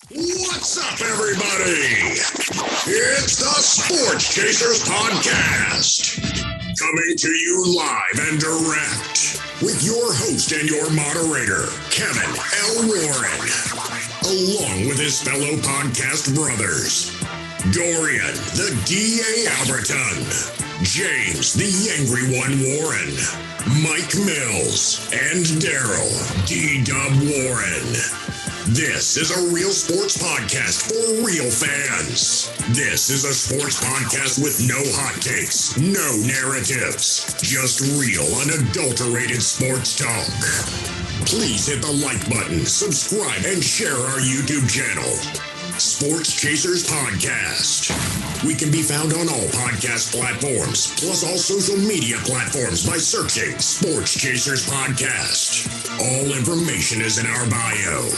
What's up, everybody? It's the Sports Chasers Podcast, coming to you live and direct with your host and your moderator, Kevin L. Warren, along with his fellow podcast brothers, Dorian, the D.A. Alberton, James, the Angry One Warren, Mike Mills, and Daryl, D-Dub Warren. This is a real sports podcast for real fans. This is a sports podcast with no hot takes, no narratives, just real, unadulterated sports talk. Please hit the like button, subscribe, and share our YouTube channel. Sports Chasers Podcast. We can be found on all podcast platforms, plus all social media platforms by searching Sports Chasers Podcast. All information is in our bio.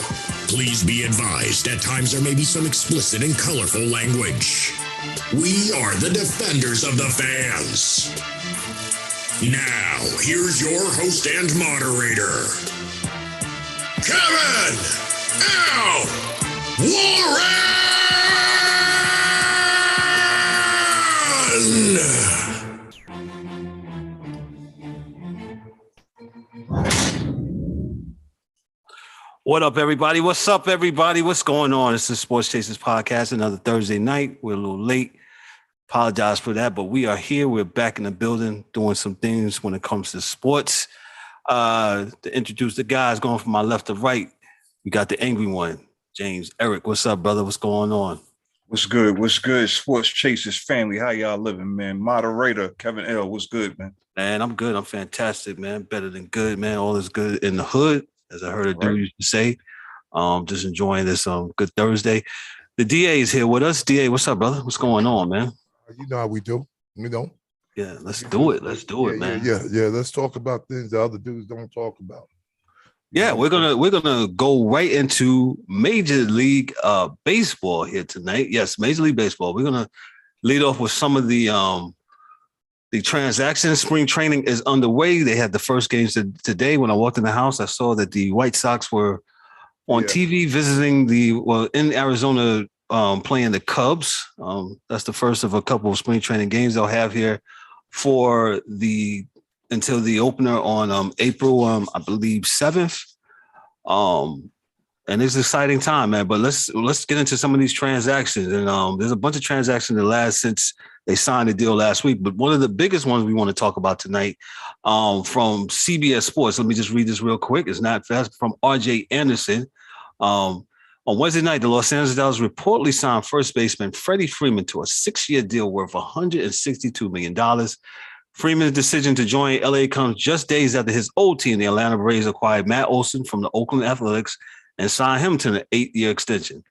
Please be advised, at times there may be some explicit and colorful language. We are the defenders of the fans. Now, here's your host and moderator, Kevin L. Warren! What up, everybody? What's up, everybody? What's going on? It's the Sports Chasers Podcast, another Thursday night. We're a little late. Apologize for that, but we are here. We're back in the building doing some things when it comes to sports. To introduce the guys going from my left to right, we got the angry one, James. Eric, what's up, brother? What's going on? What's good? What's good? Sports Chasers family. How y'all living, man? Moderator, Kevin L. What's good, man? Man, I'm good. I'm fantastic, man. Better than good, man. All is good in the hood, as I heard a dude used to say. Just enjoying this good Thursday. The DA is here with us. DA, what's up, brother? What's going on, man? You know how we do. You know? Yeah, let's do it. Let's do it, man. Yeah. Let's talk about things the other dudes don't talk about. Yeah, we're gonna go right into Major League Baseball here tonight. Yes, Major League Baseball. We're gonna lead off with some of the transactions. Spring training is underway. They had the first games today. When I walked in the house, I saw that the White Sox were on TV visiting in Arizona, playing the Cubs. That's the first of a couple of spring training games they'll have here for until the opener on April, I believe 7th. And it's an exciting time, man. But let's get into some of these transactions. And there's a bunch of transactions since they signed the deal last week. But one of the biggest ones we want to talk about tonight from CBS Sports. Let me just read this real quick. It's not fast. From R.J. Anderson. On Wednesday night, the Los Angeles Dodgers reportedly signed first baseman Freddie Freeman to a 6-year deal worth $162 million. Freeman's decision to join LA comes just days after his old team, the Atlanta Braves, acquired Matt Olson from the Oakland Athletics and signed him to an 8-year extension.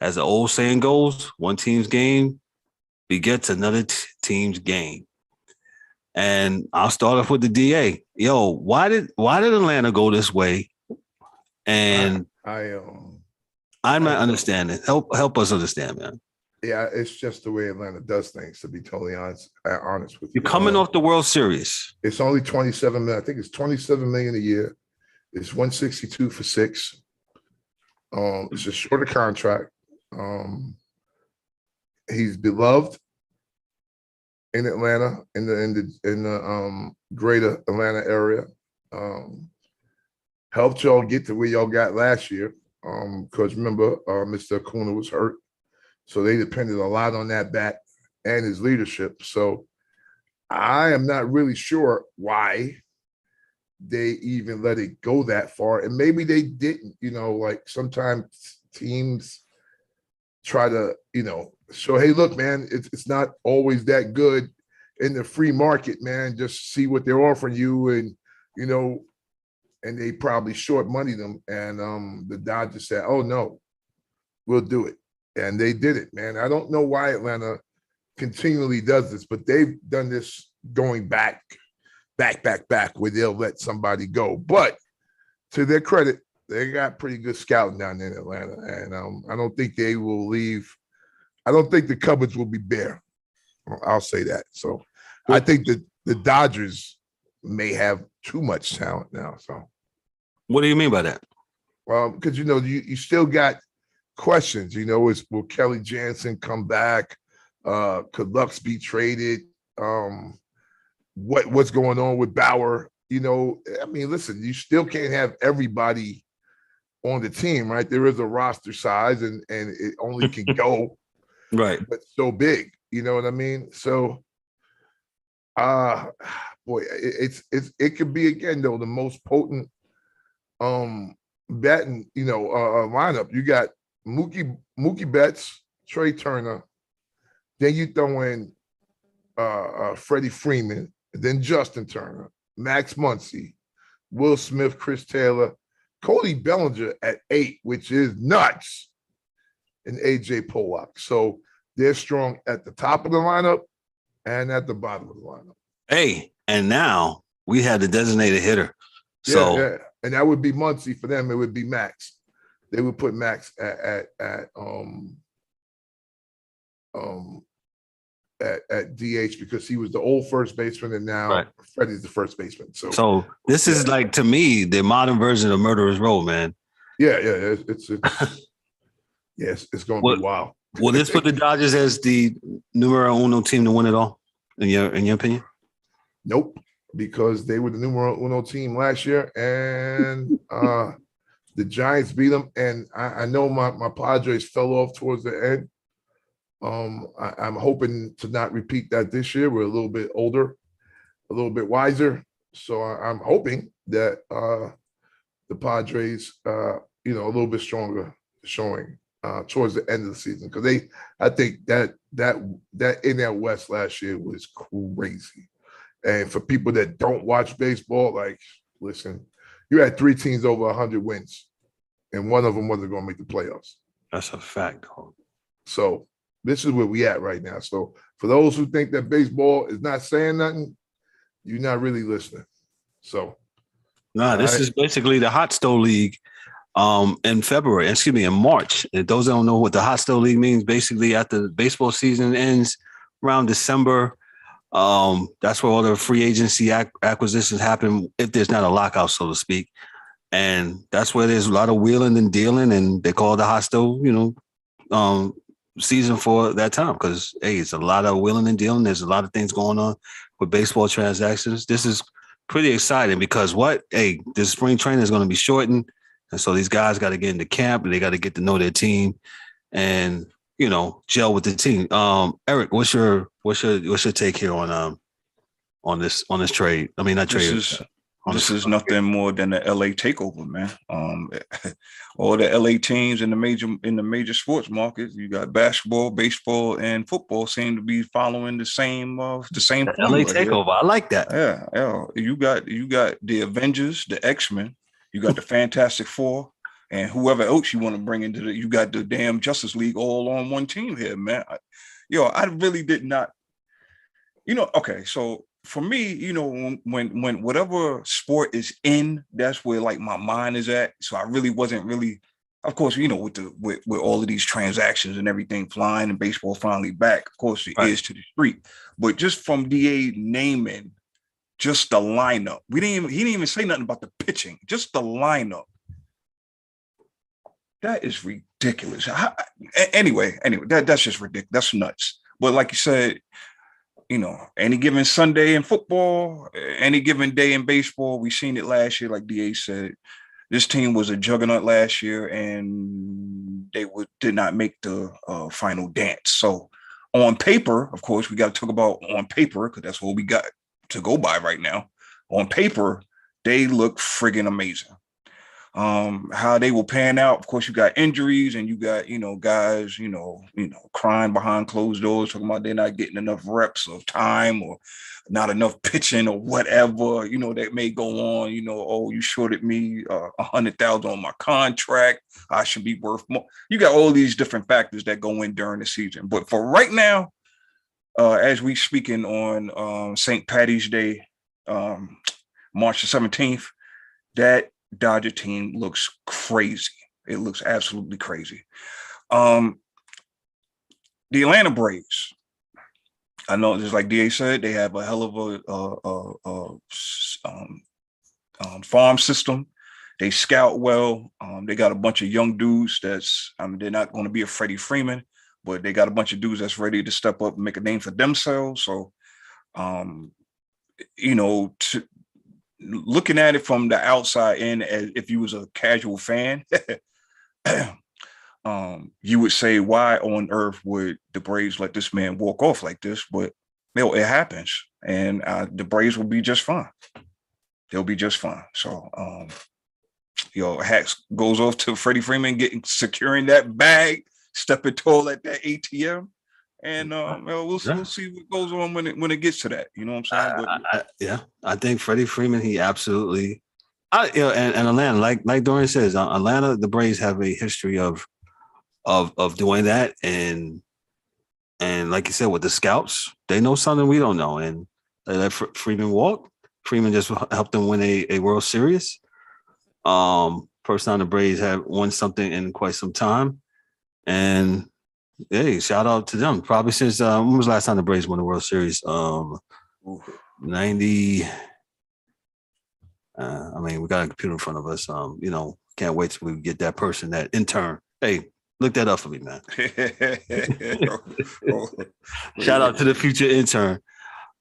As the old saying goes, one team's game begets another team's game. And I'll start off with the DA. Yo, why did Atlanta go this way? And I'm not understanding. Help us understand, man. Yeah, it's just the way Atlanta does things, to be totally honest with you. You're coming off the World Series. It's only $27 million. I think it's $27 million a year. It's $162 for 6. It's a shorter contract. He's beloved in Atlanta, in the greater Atlanta area. Helped y'all get to where y'all got last year. Because remember, Mr. Acuna was hurt. So they depended a lot on that bat and his leadership. So I am not really sure why they even let it go that far. And maybe they didn't, like sometimes teams try to, show, hey, look, man, it's not always that good in the free market, man. Just see what they're offering you. And, and they probably short money them. And the Dodgers said, oh, no, we'll do it. And they did it, man. I don't know why Atlanta continually does this, but they've done this going back, where they'll let somebody go. But to their credit, they got pretty good scouting down there in Atlanta. And I don't think they will leave. I don't think the cupboards will be bare. I'll say that. So I think that the Dodgers may have too much talent now. So what do you mean by that? Well, because, you still got questions. Will Kelly Jansen come back? Could Lux be traded? What's going on with Bauer? Listen, you still can't have everybody on the team, right? There is a roster size, and it only can go right, but so big. You know what I mean? So, boy, it could be again though the most potent batting lineup. You got Mookie Betts, Trey Turner, then you throw in Freddie Freeman, then Justin Turner, Max Muncy, Will Smith, Chris Taylor, Cody Bellinger at 8, which is nuts, and AJ Pollock. So they're strong at the top of the lineup and at the bottom of the lineup. Hey, and now we had the designated hitter. So yeah. And that would be Muncy. For them, it would be Max. They would put Max at DH because he was the old first baseman, and now Freddie's the first baseman. So this is like, to me, the modern version of Murderer's Row, man. Yeah. It's yes, it's going to be wild. Will this put the Dodgers as the numero uno team to win it all, in your opinion? Nope, because they were the numero uno team last year, and the Giants beat them. And I know my Padres fell off towards the end. I'm hoping to not repeat that this year. We're a little bit older, a little bit wiser. So I'm hoping that the Padres, a little bit stronger showing towards the end of the season. Because I think that in that West last year was crazy. And for people that don't watch baseball, like, listen, you had 3 teams over 100 wins, and one of them wasn't going to make the playoffs. That's a fact. So this is where we at right now. So for those who think that baseball is not saying nothing, you're not really listening. So this is basically the Hot Stove League in March. And those that don't know what the Hot Stove League means, basically after the baseball season ends around December, that's where all the free agency acquisitions happen, if there's not a lockout, so to speak. And that's where there's a lot of wheeling and dealing, and they call it the Hot Stove, season for that time, because it's a lot of wheeling and dealing. There's a lot of things going on with baseball transactions. This is pretty exciting because this spring training is going to be shortened, and so these guys got to get into camp and they got to get to know their team and gel with the team. Eric, what's your take here on this trade? I mean, not trade. This is nothing more than the LA takeover, man. All the LA teams in the major sports markets, you got basketball, baseball, and football seem to be following the same LA takeover. I like that. Yeah. You got the Avengers, the X-Men, you got the Fantastic Four, and whoever else you want to bring into you got the damn Justice League all on one team here, man. I really did not. Okay, so for me, when whatever sport is in, that's where like my mind is at. So I really wasn't really, of course, with all of these transactions and everything flying and baseball finally back, of course it is to the street. But just from DA naming just the lineup, he didn't even say nothing about the pitching, just the lineup. That is ridiculous. Anyway, that's just ridiculous. That's nuts. But like you said, any given Sunday in football, any given day in baseball, we've seen it last year, like DA said. This team was a juggernaut last year, and they did not make the final dance. So on paper, of course, we got to talk about on paper, because that's what we got to go by right now. On paper, they look friggin' amazing. How they will pan out, of course, you got injuries and you got, guys, crying behind closed doors, talking about they're not getting enough reps of time or not enough pitching or whatever, that may go on, you shorted me $100,000 on my contract. I should be worth more. You got all these different factors that go in during the season. But for right now, as we speaking on St. Patty's Day, March the 17th, that Dodger team looks crazy. It looks absolutely crazy. The Atlanta Braves, I know, just like DA said, they have a hell of a farm system. They scout well. They got a bunch of young dudes they're not going to be a Freddie Freeman, but they got a bunch of dudes that's ready to step up and make a name for themselves. So, looking at it from the outside in, as if you was a casual fan, you would say, why on earth would the Braves let this man walk off like this? But it happens, and the Braves will be just fine. They'll be just fine. So, hats goes off to Freddie Freeman securing that bag, stepping tall at that ATM, and we'll see what goes on when it gets to that. You know what I'm saying? I think Freddie Freeman, he absolutely, and Atlanta, like Dorian says, Atlanta, the Braves have a history of doing that, and like you said, with the scouts, they know something we don't know, and they let Freeman walk. Freeman just helped them win a World Series. First time the Braves have won something in quite some time, and hey, shout out to them. Probably since when was the last time the Braves won the World Series? 90. I mean, we got a computer in front of us. Can't wait till we get that person, that intern. Hey, look that up for me, man. Shout out to the future intern.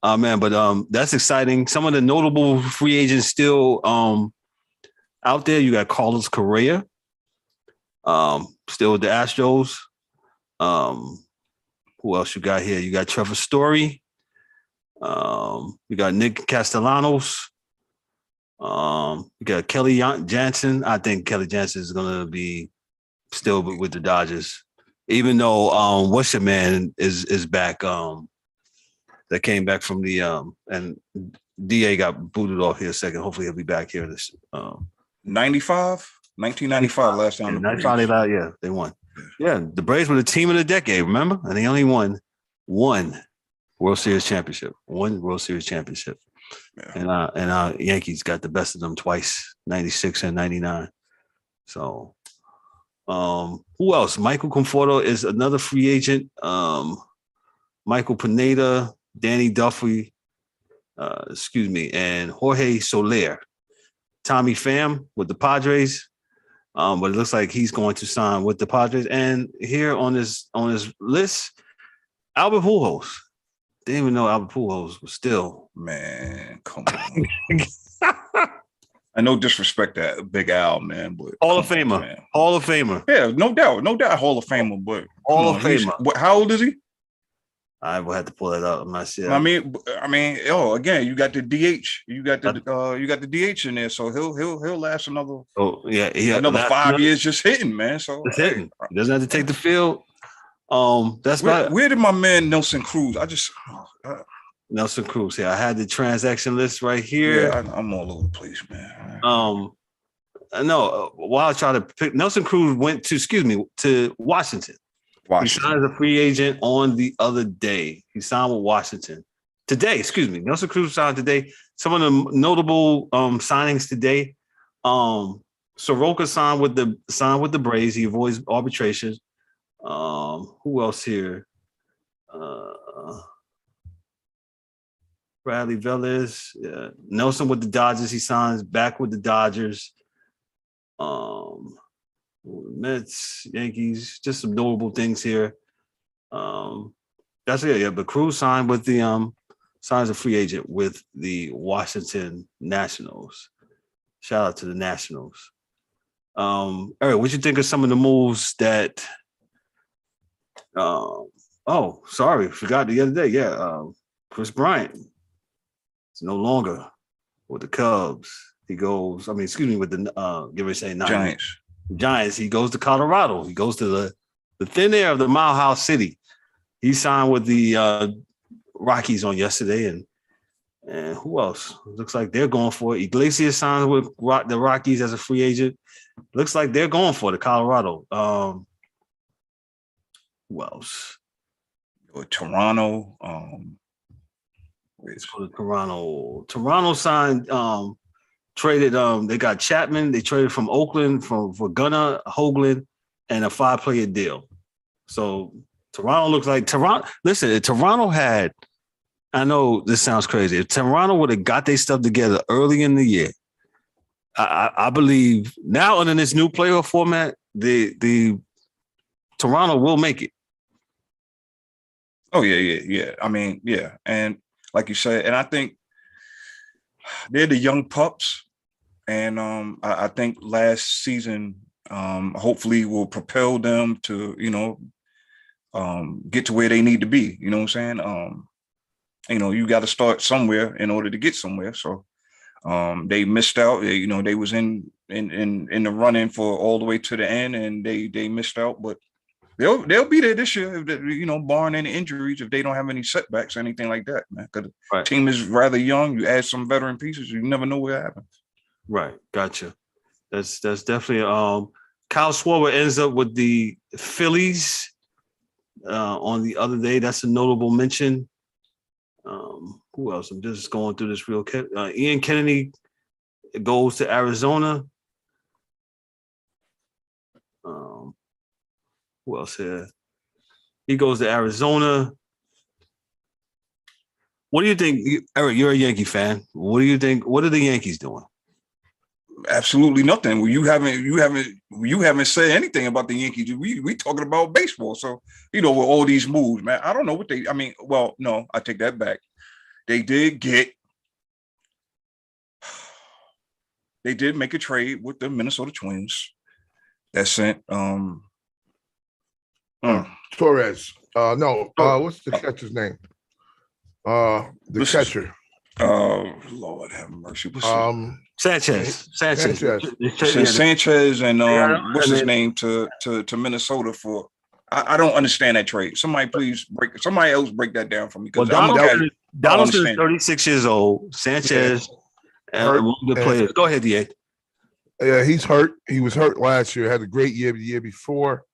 Man, but that's exciting. Some of the notable free agents still out there. You got Carlos Correa, still with the Astros. Who else you got here? You got Trevor Story. You got Nick Castellanos. You got Kelly Jansen. I think Kelly Jansen is going to be still with the Dodgers, even though what's your man is back. That came back from the and DA got booted off here a second. Hopefully he'll be back here this 1995 last time. 95, they won. Yeah, the Braves were the team of the decade, remember? And they only won one World Series championship. One World Series championship. Yeah. And our Yankees got the best of them twice, 96 and 99. So who else? Michael Conforto is another free agent. Michael Pineda, Danny Duffy, and Jorge Soler. Tommy Pham with the Padres, but it looks like he's going to sign with the Padres. And here on this list, Albert Pujols. Didn't even know Albert Pujols was still. Man, come on. I no disrespect that Big Al, man, but Hall of Famer. Hall of Famer. Yeah, no doubt, Hall of Famer. But Hall of Famer. How old is he? I will have to pull that up. I'm not sure. I mean, again, you got the DH, you got the DH in there, so he'll last another. Oh yeah, another 5 years just hitting, man. So it's hitting. He doesn't have to take the field. That's where did my man Nelson Cruz? Nelson Cruz. Yeah, I had the transaction list right here. Yeah, I'm all over the place, man. No, while I try to pick, Nelson Cruz went to Washington. He signed as a free agent on the other day. He signed with Washington today. Nelson Cruz signed today. Some of the notable signings today. Soroka signed with the Braves. He avoids arbitration. Who else here? Bradley Velez. Yeah. Nelson with the Dodgers. He signs back with the Dodgers. Mets, Yankees, just some notable things here. That's it. Yeah, but Cruz signed with the signs a free agent with the Washington Nationals. Shout out to the Nationals. Eric, what you think of some of the moves that? Forgot the other day. Yeah, Chris Bryant is no longer with the Cubs. He goes. With the Giants. He goes to Colorado. He goes to the thin air of the Mile High City. He signed with the Rockies on yesterday, and who else? Looks like they're going for it. Iglesias signed with the Rockies as a free agent. Looks like they're going for the Colorado. Who else? Toronto. It's for the Toronto. Toronto signed. Traded. They got Chapman. They traded from Oakland for Gunnar Hoagland and a 5-player deal. So Toronto looks like Toronto. Listen, if Toronto had, I know this sounds crazy. If Toronto would have got their stuff together early in the year I believe now under this new playoff format, the Toronto will make it. Oh yeah. I mean, yeah, and like you said, and I think they're the young pups, and I think last season hopefully will propel them to get to where they need to be. You know what I'm saying? You got to start somewhere in order to get somewhere. So they missed out. They was in the running for all the way to the end, and they missed out. But they'll be there this year, if barring any injuries, if they don't have any setbacks or anything like that, man. Because the team is rather young. You add some veteran pieces, you never know what happens. Right, gotcha. That's definitely Kyle Schwarber ends up with the Phillies on the other day. That's a notable mention. Who else? I'm just going through this real quick. Ian Kennedy goes to Arizona. Who else here? He goes to Arizona. What do you think, Eric? You're a Yankee fan. What do you think? What are the Yankees doing? Absolutely nothing. Well, you haven't said anything about the Yankees. We talking about baseball. So with all these moves, man, I don't know what they. I mean, well, no, I take that back. They did make a trade with the Minnesota Twins that sent Torres. What's the catcher's name? The catcher. Lord have mercy. Sanchez. Sanchez and what's his name to Minnesota for. I don't understand that trade. Somebody else break that down for me. Well, Donaldson is 36 years old. Sanchez among the players. Go ahead, DA. Yeah, he's hurt. He was hurt last year. Had a great year the year before.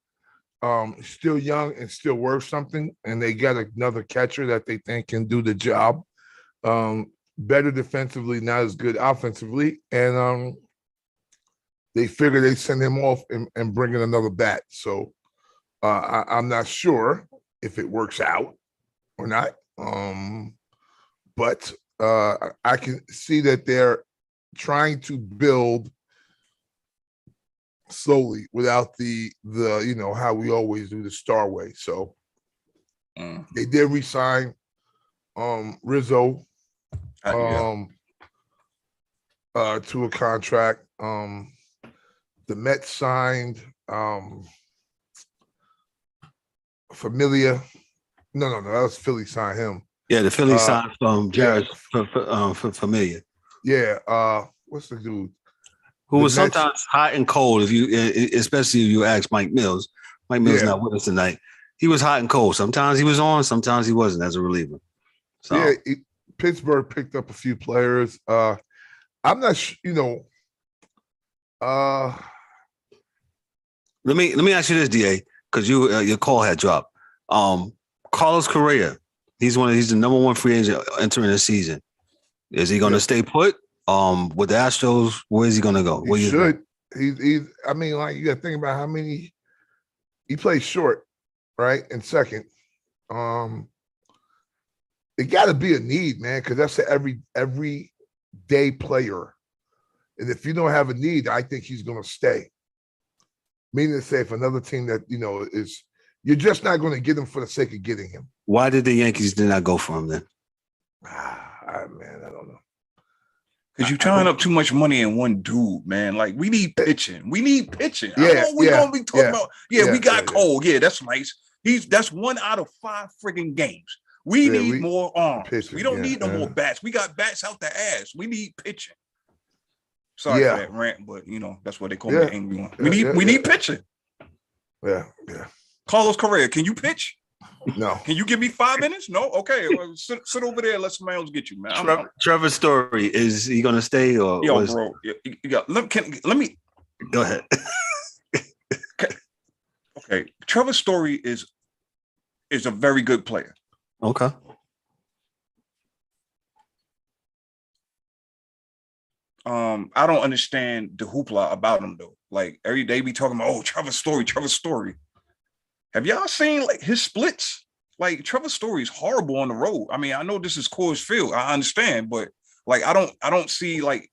Still young and still worth something. And they got another catcher that they think can do the job. Better defensively, not as good offensively. And they figure they send him off and bring in another bat. So I'm not sure if it works out or not. But I can see that they're trying to build slowly without the how we always do the star way. So they did resign Rizzo to a contract. The Mets signed Familia. No, that was Philly signed him. Yeah, the Philly signed Jared for Familia. Yeah, what's the dude? Who was sometimes hot and cold, especially if you ask Mike Mills. Mike Mills not with us tonight. He was hot and cold. Sometimes he was on, sometimes he wasn't as a reliever. So. Yeah, Pittsburgh picked up a few players. I'm not sure, Let me ask you this, DA, because your call had dropped. Carlos Correa, he's the number one free agent entering the season. Is he going to stay put? With the Astros, where is he going to go? He should. He's. I mean, like you got to think about how many he plays short, right, and second. It got to be a need, man, because that's an every day player, and if you don't have a need, I think he's going to stay. Meaning to say, if another team that is, you're just not going to get him for the sake of getting him. Why did the Yankees not go for him then? Man, I don't know. Because you're tying up too much money in one dude, man. Like, we need pitching. Yeah, we're going to be talking about, we got Cole. Yeah, that's nice. That's 1 out of 5 friggin' games. We need more arms. Pitching, we don't need no more bats. We got bats out the ass. We need pitching. Sorry for that rant, but, that's what they call me the angry one. We need pitching. Yeah. Carlos Correa, can you pitch? No. Can you give me 5 minutes? No? Okay. Well, sit over there and let somebody else get you, man. Trevor Story, is he going to stay? Or bro. Let me. Go ahead. Okay. Trevor Story is a very good player. Okay. I don't understand the hoopla about him, though. Like, every day we talking about, Trevor Story. Have y'all seen like his splits? Like, Trevor Story is horrible on the road. I mean, I know this is Coors Field. I understand, but Like I don't see like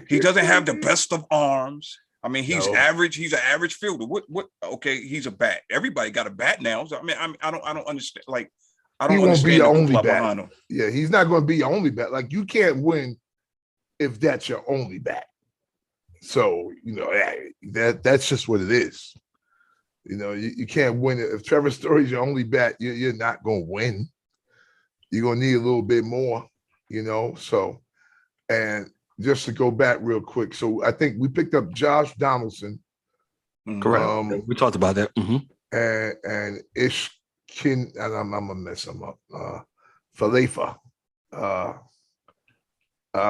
he doesn't have the best of arms. I mean, he's average. He's an average fielder. What? Okay, he's a bat. Everybody got a bat now. So, I don't understand. Like, I don't understand be the only bat behind him. Yeah, he's not going to be your only bat. Like, you can't win if that's your only bat. So, that's just what it is. You can't win it. If Trevor Story's your only bat, you're not going to win. You're going to need a little bit more, So, and just to go back real quick. So I think we picked up Josh Donaldson. Correct. We talked about that. Mm-hmm. And Ishkin, and I'm going to mess him up. Falefa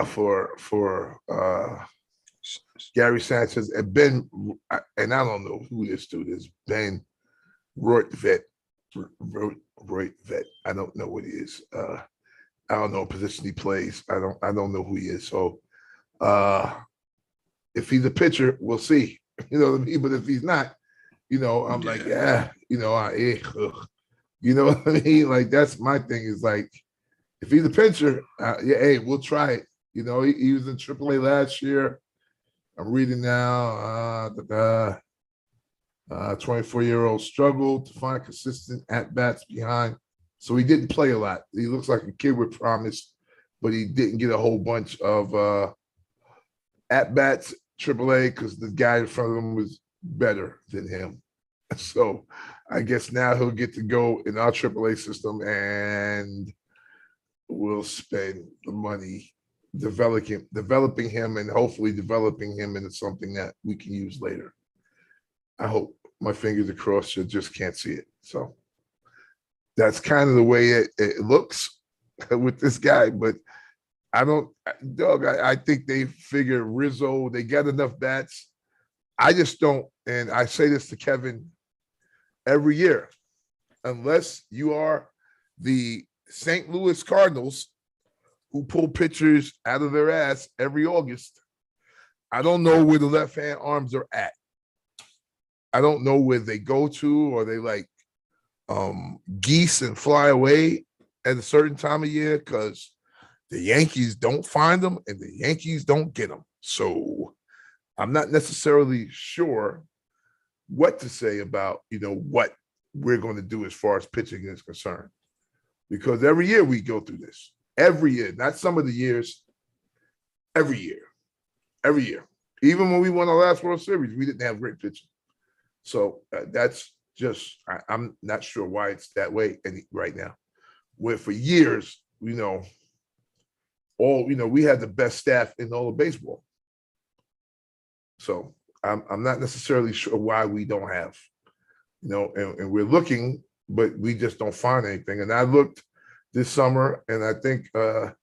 for Gary Sanchez and Ben, and I don't know who this dude is. Ben Roitvet. I don't know what he is. I don't know what position he plays. I don't know who he is. So if he's a pitcher, we'll see. You know what I mean? But if he's not, I'm like, you know what I mean? Like, that's my thing is like, if he's a pitcher, hey, we'll try it. He was in AAA last year. I'm reading now, 24-year-old struggled to find consistent at-bats behind. So he didn't play a lot. He looks like a kid with promise, but he didn't get a whole bunch of at-bats AAA because the guy in front of him was better than him. So I guess now he'll get to go in our AAA system and we'll spend the money developing him and hopefully developing him into something that we can use later. I hope. My fingers are crossed. You just can't see it. So that's kind of the way it looks with this guy. But I think they figure Rizzo, they got enough bats. I just don't, and I say this to Kevin every year, unless you are the St. Louis Cardinals who pull pitchers out of their ass every August, I don't know where the left-hand arms are at. I don't know where they go to, or they like geese and fly away at a certain time of year because the Yankees don't find them and the Yankees don't get them. So I'm not necessarily sure what to say about, what we're going to do as far as pitching is concerned. Because every year we go through this. Every year, not some of the years, every year. Even when we won our last World Series, we didn't have great pitching. So that's just, I'm not sure why it's that way right now. Where for years, we had the best staff in all of baseball. So I'm not necessarily sure why we don't have, and we're looking, but we just don't find anything. And I looked this summer, and I think I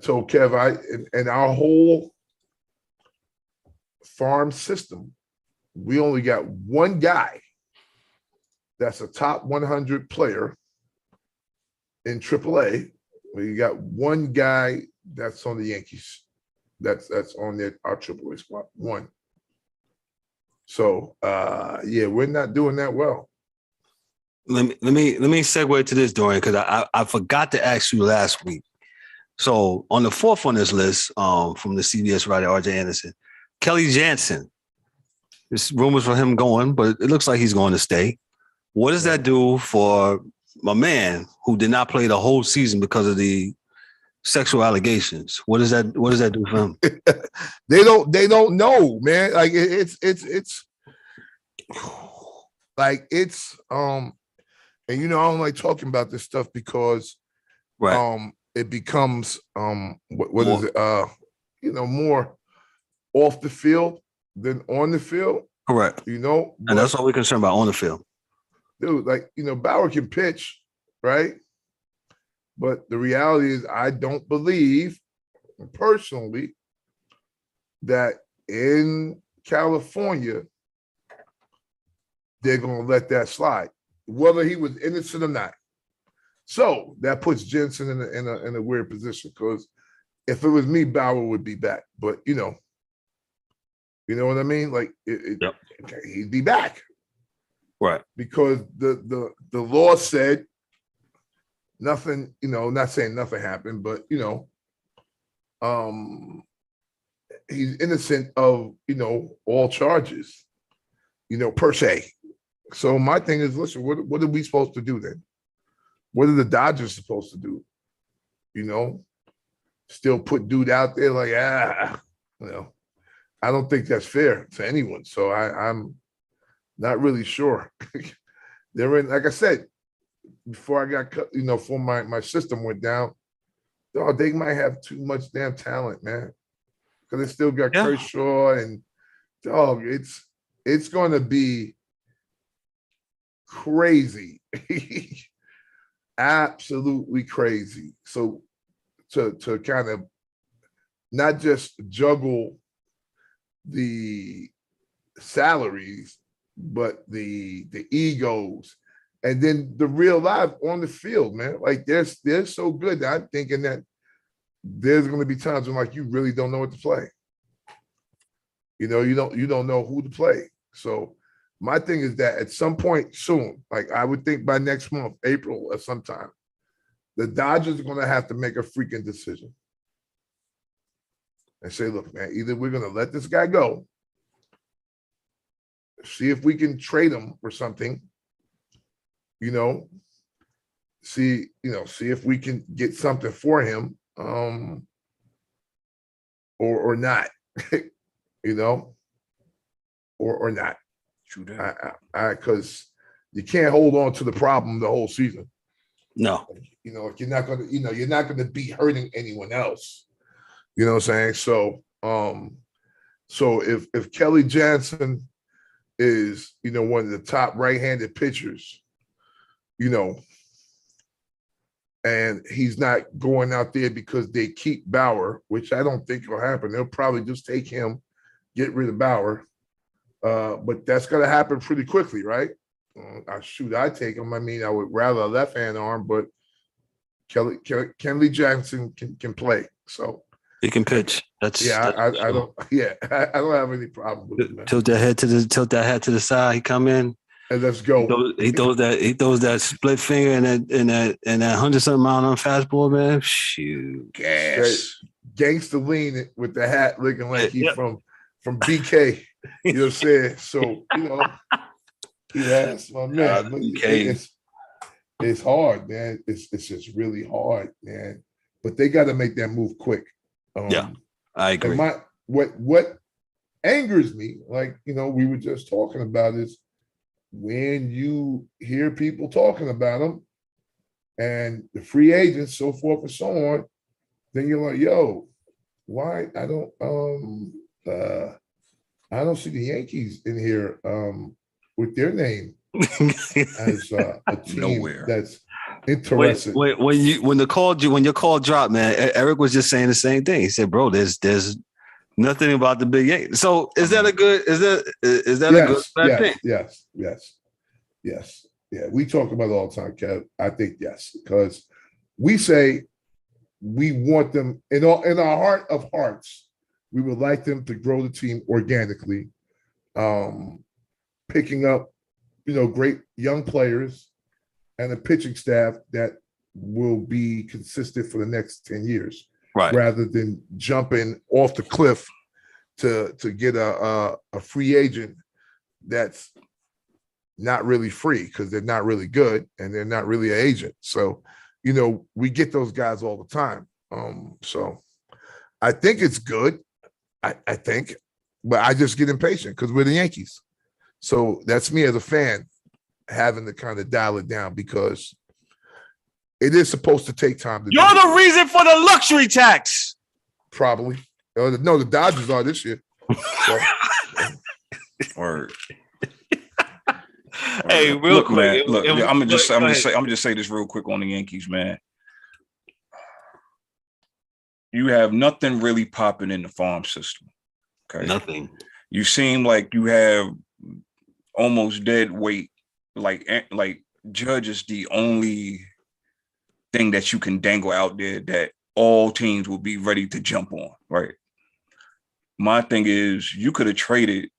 told Kev, and our whole farm system, we only got one guy that's a top 100 player in AAA. We got one guy that's on the Yankees. That's on our AAA squad. One. So we're not doing that well. Let me segue to this, Dorian, because I forgot to ask you last week. So on the fourth on this list, from the CBS writer RJ Anderson, Kelly Jansen. There's rumors for him going, but it looks like he's going to stay. What does that do for my man who did not play the whole season because of the sexual allegations? What does that do for him? They don't know, man. Like it's like it's and I don't like talking about this stuff because it becomes what is it more off the field than on the field. Correct. And that's all we're concerned about, on the field. Dude, like, Bauer can pitch, right? But the reality is I don't believe personally that in California they're going to let that slide, whether he was innocent or not. So that puts Jensen in a weird position, because if it was me, Bauer would be back. But you know what I mean? Like he'd be back, right? Because the law said nothing. Not saying nothing happened, but he's innocent of, all charges, per se. So my thing is, listen, what are we supposed to do then? What are the Dodgers supposed to do? Still put dude out there like, I don't think that's fair to anyone. So I'm not really sure. They're in, like I said, before I got cut, before my system went down, they might have too much damn talent, man. Because they still got Kershaw and it's going to be crazy, absolutely crazy. So to kind of not just juggle the salaries, but the egos, and then the real life on the field, man. Like they're so good that I'm thinking that there's going to be times when like you really don't know what to play. You don't know who to play. So my thing is that at some point soon, like I would think by next month, April or sometime, the Dodgers are going to have to make a freaking decision and say, look, man, either we're going to let this guy go, see if we can trade him for something, see if we can get something for him, or not, or not. True that. Because you can't hold on to the problem the whole season. No. If you're not going to be hurting anyone else. You know what I'm saying? So if Kelly Jansen is, one of the top right-handed pitchers, and he's not going out there because they keep Bauer, which I don't think will happen. They'll probably just take him, get rid of Bauer. But that's going to happen pretty quickly, right? I'd take him. I mean, I would rather a left-hand arm, but Kenley Jackson can play. So he can pitch. I don't have any problem with it, man. Tilt that head to the side. He come in and let's go. He throws that split finger and that 100-something mile an hour fastball, man. Shoot, gas, gangster lean with the hat, looking like he's from BK. You know what I'm saying? So my man. It's hard, man. It's just really hard, man. But they got to make that move quick. I agree. And what angers me, like we were just talking about, is when you hear people talking about them and the free agents, so forth and so on, then you're like, yo, why I don't see the Yankees in here with their name as a team nowhere. That's interested. When your call dropped, man, Eric was just saying the same thing. He said, bro, there's nothing about the big Yankees. So is that a good bad thing? Yes. Yeah. We talk about it all the time, Kev. I think yes, because we say we want them in our heart of hearts. We would like them to grow the team organically, picking up, great young players and a pitching staff that will be consistent for the next 10 years, right? Rather than jumping off the cliff to get a free agent that's not really free because they're not really good and they're not really an agent. So, we get those guys all the time. So I think it's good. I think, but I just get impatient because we're the Yankees. So that's me as a fan having to kind of dial it down because it is supposed to take time. You're the reason for the luxury tax. Probably. No, the Dodgers are this year. So. Word. Hey, real quick. Man, I'm gonna just say this real quick on the Yankees, man. You have nothing really popping in the farm system. Okay. Nothing. You seem like you have almost dead weight. Like Judge is the only thing that you can dangle out there that all teams will be ready to jump on, right? My thing is you could have traded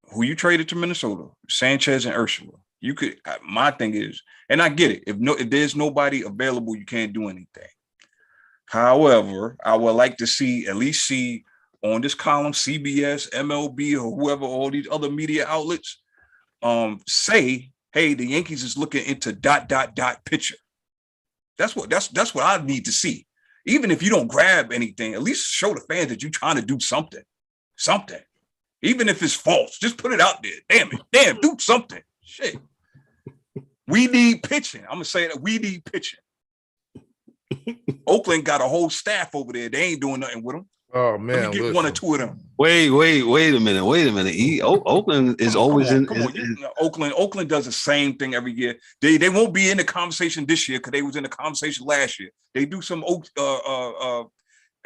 who you traded to Minnesota, Sanchez and Ursula. You could. My thing is, and I get it. If there's nobody available, you can't do anything. However, I would like to at least see on this column, CBS, MLB, or whoever, all these other media outlets, say, hey, the Yankees is looking into ... pitcher. That's what I need to see. Even if you don't grab anything, at least show the fans that you're trying to do something. Something. Even if it's false, just put it out there. Damn, do something. Shit. We need pitching. I'm gonna say that we need pitching. Oakland got a whole staff over there. They ain't doing nothing with them. Oh man, let me get one or two of them. Wait a minute. Oakland is always in. Oakland does the same thing every year. They won't be in the conversation this year because they was in the conversation last year. They do some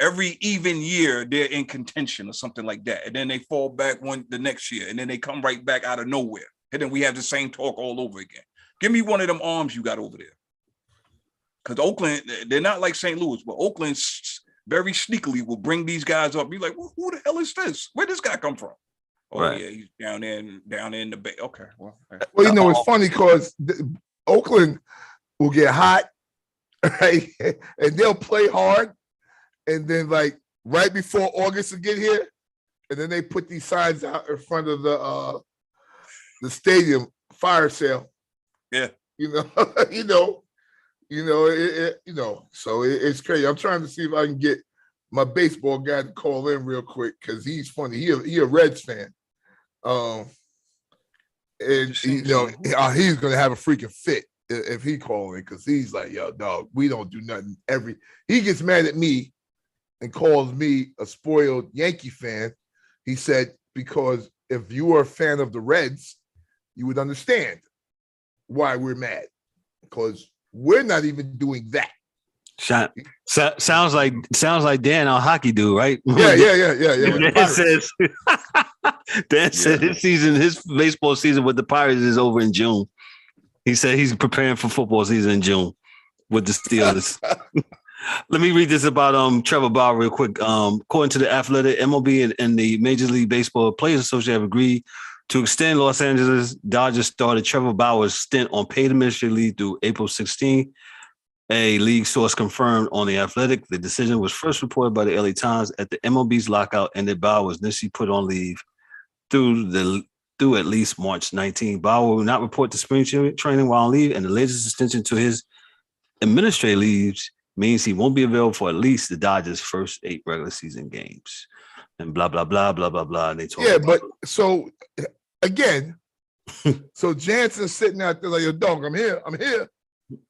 every even year they're in contention or something like that, and then they fall back the next year, and then they come right back out of nowhere, and then we have the same talk all over again. Give me one of them arms you got over there, because Oakland, they're not like St. Louis, but Oakland very sneakily will bring these guys up. Be like, well, who the hell is this? Where did this guy come from? Oh right. Yeah, he's down there in the Bay. Okay, well, it's funny because Oakland will get hot, right, and they'll play hard, and then like right before August to get here, and then they put these signs out in front of the stadium, fire sale. Yeah, so it's crazy. I'm trying to see if I can get my baseball guy to call in real quick because he's funny. He a Reds fan, and he's gonna have a freaking fit if he calls in because he's like, yo, dog, we don't do nothing. He gets mad at me and calls me a spoiled Yankee fan. He said because if you were a fan of the Reds, you would understand why we're mad because we're not even doing that. Sounds like Dan, our hockey dude, right? Yeah. Dan said his baseball season with the Pirates is over in June. He said he's preparing for football season in June with the Steelers. Let me read this about Trevor Bauer real quick. According to the Athletic, MLB and the Major League Baseball Players Association have agreed to extend Los Angeles Dodgers starter Trevor Bauer's stint on paid administrative leave through April 16. A league source confirmed on The Athletic. The decision was first reported by the LA Times at the MLB's lockout, and that Bauer was initially put on leave through at least March 19. Bauer will not report to spring training while on leave, and the latest extension to his administrative leaves means he won't be available for at least the Dodgers' first 8 regular season games. And blah, blah, blah, blah, blah, blah. And they talk so again, so Jansen's sitting out there like, yo, dog, I'm here.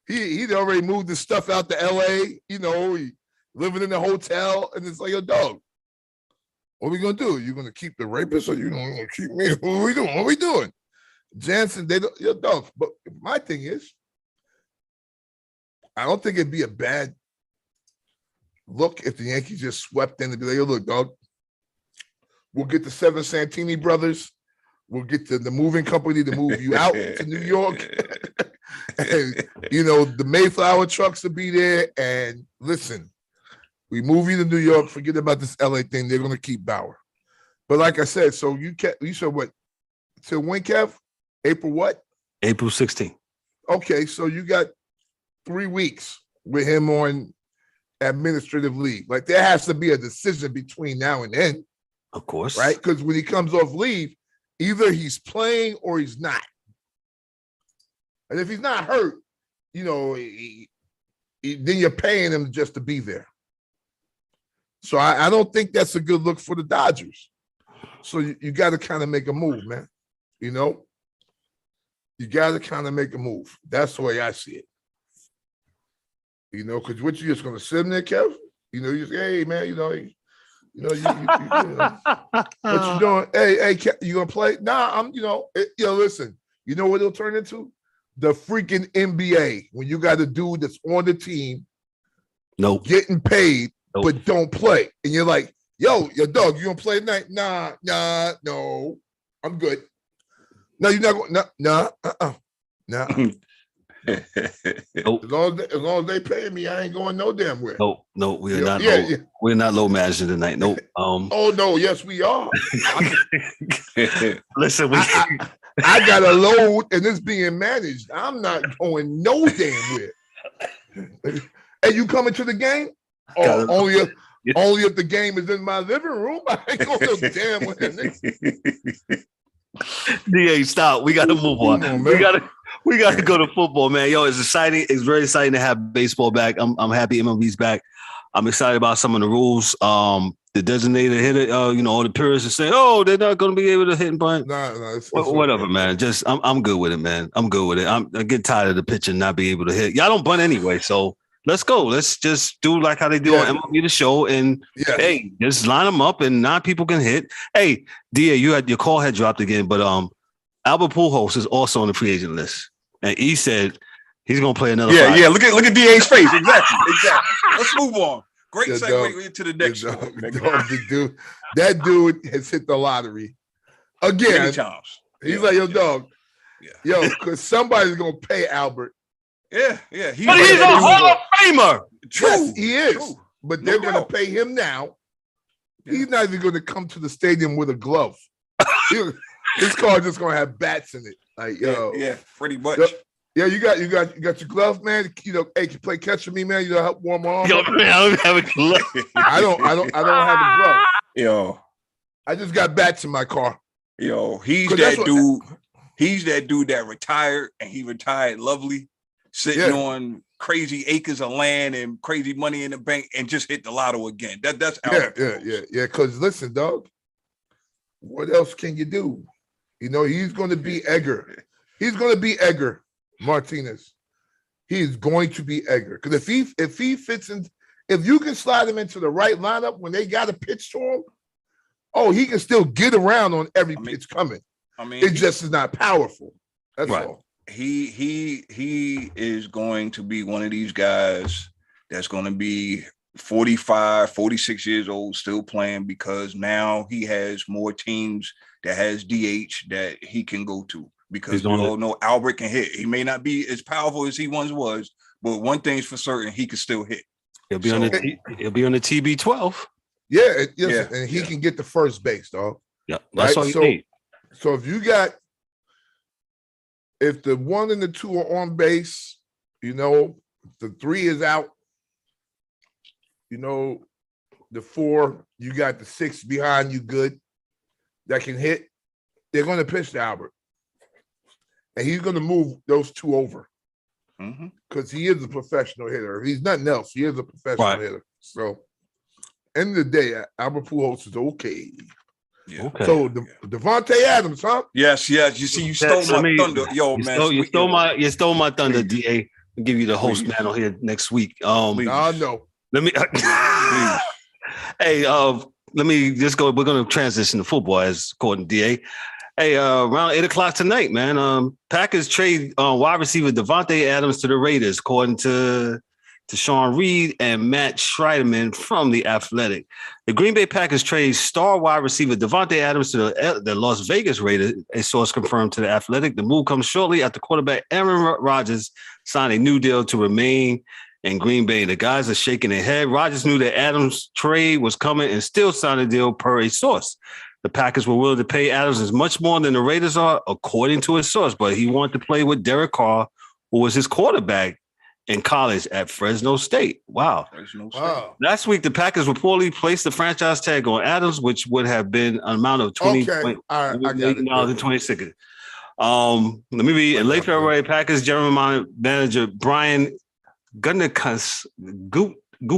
He'd already moved his stuff out to LA, he living in the hotel, and it's like, yo, dog, what are we gonna do? You gonna keep the rapist or you gonna keep me? What are we doing? Jansen, yo, dog. But my thing is, I don't think it'd be a bad look if the Yankees just swept in and be like, yo, look, dog, we'll get the 7 Santini brothers. We'll get the moving company to move you out to New York. And, the Mayflower trucks will be there. And listen, we move you to New York. Forget about this LA thing. They're going to keep Bauer. But like I said, so you said what? Till when, Kev? April what? April 16th. Okay, so you got 3 weeks with him on administrative leave. Like there has to be a decision between now and then. Of course. Right? Because when he comes off leave, either he's playing or he's not. And if he's not hurt, then you're paying him just to be there. So I don't think that's a good look for the Dodgers. So you got to kind of make a move, man. You got to kind of make a move. That's the way I see it. Because what you just going to sit in there, Kev? You say, hey, man, what you doing? Hey, you gonna play? Nah, I'm. Listen. You know what it'll turn into? The freaking NBA when you got a dude that's on the team, getting paid, but don't play, and you're like, yo, dog, you gonna play tonight? Nah, no, I'm good. No, you're not going. Nah. Nope. As long as they pay me, I ain't going no damn where. No, we are not. We're not low managing tonight. Nope. Oh no, yes we are. Listen, I got a load and it's being managed. I'm not going no damn where. Hey, you coming to the game? Oh, only if the game is in my living room. I ain't going to damn with it. DA, stop. We got to move on. We got to go to football, man. Yo, it's exciting. It's very exciting to have baseball back. I'm happy MLB's back. I'm excited about some of the rules. The designated hitter, all the purists are saying, "Oh, they're not going to be able to hit and bunt." No, it's whatever, okay. man. Just I'm good with it, man. I'm good with it. I get tired of the pitcher not being able to hit. Y'all don't bunt anyway, so let's go. Let's just do like how they do on MLB The Show, and hey, just line them up, and 9 people can hit. Hey, DA, your call had dropped again, but Albert Pujols is also on the free agent list, and he said he's going to play another. Yeah. Look at DA's face. Exactly. Let's move on. Great segue into the next that dude has hit the lottery again. Many times. He's like, yo, dog. Yeah. Yo, because somebody's gonna pay Albert. Yeah. But he's a Hall of Famer. True. Yes, he is. True. But they're gonna pay him now. Yeah. He's not even gonna come to the stadium with a glove. His car just gonna have bats in it. Like, yo. Yeah, pretty much. Yeah, you got your glove, man. Hey, can play catch with me, man. You know, help warm my arm. Yo, man, I don't have a glove. I don't have a glove. Yo, I just got bats in my car. Yo, he's that dude. He's that dude that retired, and he retired lovely, sitting on crazy acres of land and crazy money in the bank, and just hit the lotto again. That's yeah. Because listen, dog, what else can you do? He's going to be Edgar. He's going to be Edgar Martinez. He is going to be Edgar, because if he fits in, if you can slide him into the right lineup when they got a pitch to him, he can still get around on every pitch coming. It just is not powerful. That's all. He is going to be one of these guys that's going to be 45, 46 years old, still playing, because now he has more teams that has DH that he can go to. Because we all know Albert can hit. He may not be as powerful as he once was, but one thing's for certain, he can still hit. He'll be on the TB12. Yeah, and he can get the first base, dog. Yeah, that's all you need. So if the 1 and the 2 are on base, the 3 is out, the 4, you got the 6 behind you good that can hit, they're going to pitch to Albert. And he's going to move those 2 over because he is a professional hitter. If he's nothing else, he is a professional hitter. So, end of the day, Albert Pujols is okay. Yeah. Okay. So, Devontae Adams, huh? Yes. You see, you stole my thunder. Yo, man. You stole my thunder, DA. I'll give you the host man on here next week. No. Let me. Hey, let me just go. We're going to transition to football, as according to DA. Hey, around 8:00 tonight, man. Packers trade wide receiver Devontae Adams to the Raiders, according to Sean Reed and Matt Schreiderman from The Athletic. The Green Bay Packers trade star wide receiver Devontae Adams to the Las Vegas Raiders, a source confirmed to The Athletic. The move comes shortly after quarterback Aaron Rodgers signed a new deal to remain in Green Bay. The guys are shaking their head. Rodgers knew that Adams' trade was coming and still signed a deal, per a source. The Packers were willing to pay Adams as much more than the Raiders are, according to his source, but he wanted to play with Derek Carr, who was his quarterback in college at Fresno State. Wow. Last week, the Packers reportedly placed the franchise tag on Adams, which would have been an amount of $20 and 26. Let me read. In late February, Packers general manager Brian Gutekunst. We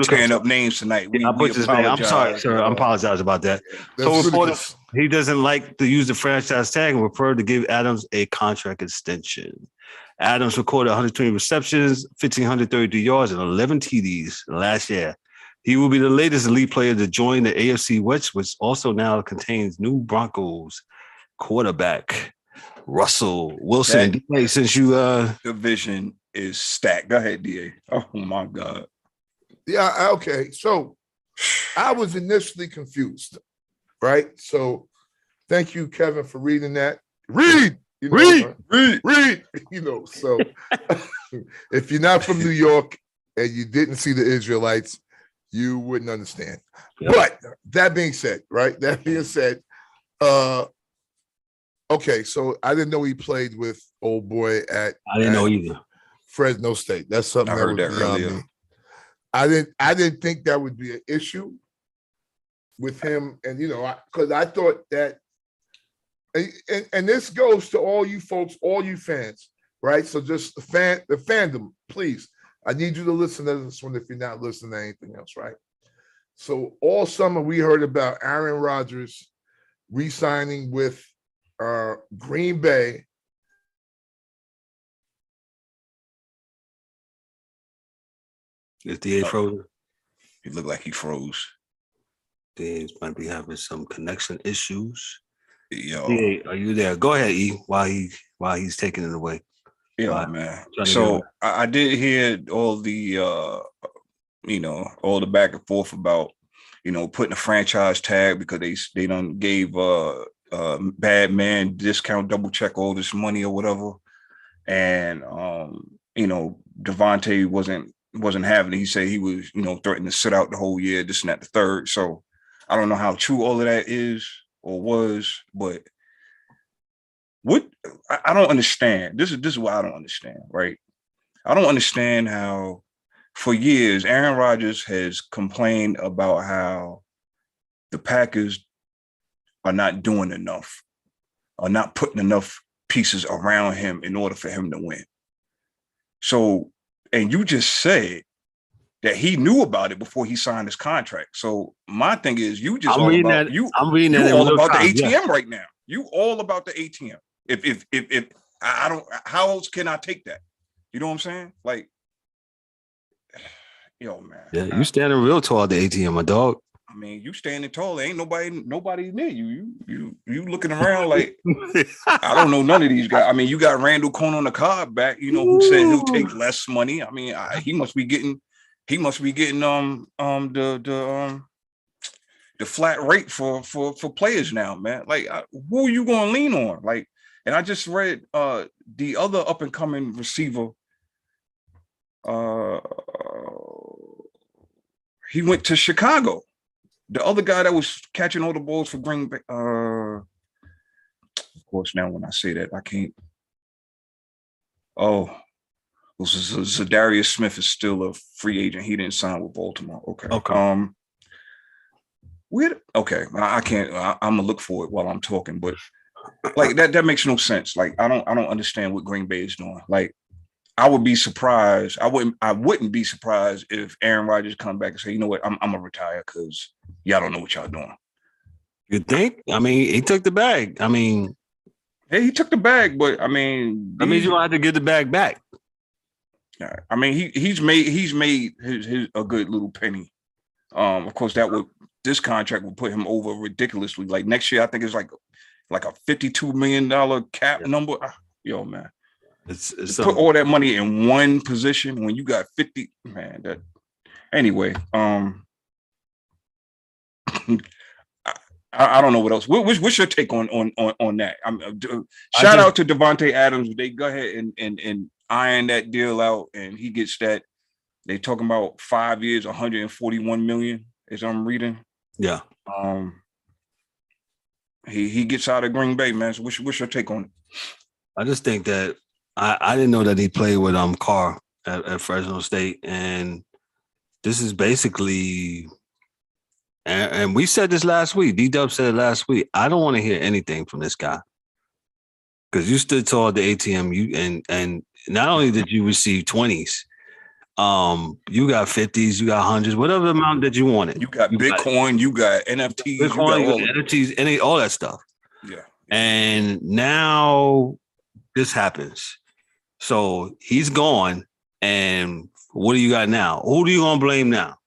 tearing up names tonight. I put his name. I'm sorry, sir. I apologize about that. So reporters, he doesn't like to use the franchise tag and preferred to give Adams a contract extension. Adams recorded 120 receptions, 1,533 yards, and 11 TDs last year. He will be the latest elite player to join the AFC West, which also now contains new Broncos quarterback Russell Wilson. Since you division is stacked. Go ahead, DA. Oh my God. Yeah, okay. So I was initially confused, right? So thank you, Kevin, for reading that. Read. So if you're not from New York and you didn't see the Israelites, you wouldn't understand. Yep. But that being said, okay, so I didn't know he played with old boy at I didn't know either. Fresno State. That's something I heard that earlier. I didn't think that would be an issue with him, and because I thought that, and this goes to all you folks, all you fans, right? So just the fandom, please. I need you to listen to this one if you're not listening to anything else, right? So all summer we heard about Aaron Rodgers re-signing with Green Bay. Is DA frozen? He looked like he froze. DA might be having some connection issues. Yo, DA, are you there? Go ahead, E. While he's taking it away. Man. So I did hear all the all the back and forth about putting a franchise tag because they done gave bad man discount, double check all this money or whatever, and Devontae wasn't having it. He said he was threatening to sit out the whole year, this and that, the third. So I don't know how true all of that is or was, but what I don't understand. This is what I don't understand, right? I don't understand how for years Aaron Rodgers has complained about how the Packers are not doing enough, are not putting enough pieces around him in order for him to win. So, and you just said that he knew about it before he signed his contract. So my thing is, I'm reading that all about the ATM right now. You all about the ATM. If I don't, how else can I take that? You know what I'm saying? Like, yo, man. Yeah, you standing real tall at the ATM, my dog. I mean, you standing tall. Ain't nobody near you. You looking around like I don't know none of these guys. I mean, you got Randall Cohn on the card back. Who said he'll take less money. I mean, he must be getting the flat rate for players now, man. Like, who are you going to lean on? Like, and I just read the other up and coming receiver. He went to Chicago. The other guy that was catching all the balls for Green Bay. Of course, now when I say that, I can't. Oh, Zadarius Smith is still a free agent. He didn't sign with Baltimore. Okay. Okay. I can't. I'm gonna look for it while I'm talking, but like that makes no sense. Like I don't understand what Green Bay is doing. Like I would be surprised. I wouldn't be surprised if Aaron Rodgers come back and say, you know what, I'm gonna retire because y'all don't know what y'all doing. You think? I mean, he took the bag. I mean, hey, he took the bag, but I mean, that means you don't have to get the bag back. I mean, he's made his a good little penny. Of course, this contract would put him over ridiculously. Like next year, I think it's like a $52 million cap number. Yo, man. It's put all that money in one position when you got 50, man. That anyway. I don't know what else. What's your take on that? Shout out to Devontae Adams. They go ahead and iron that deal out, and he gets that. They talking about 5 years, 141 million, as I'm reading. Yeah. He gets out of Green Bay, man. So what's your take on it? I just think that I didn't know that he played with Carr at Fresno State, and this is basically, and we said this last week. D-Dub said it last week. I don't want to hear anything from this guy because you stood tall at the ATM. And not only did you receive 20s, you got 50s, you got 100s, whatever amount that you wanted. You got Bitcoin, you got NFTs, Bitcoin, you got NFTs, all that stuff. Yeah. And now this happens. So he's gone. And what do you got now? Who do you going to blame now?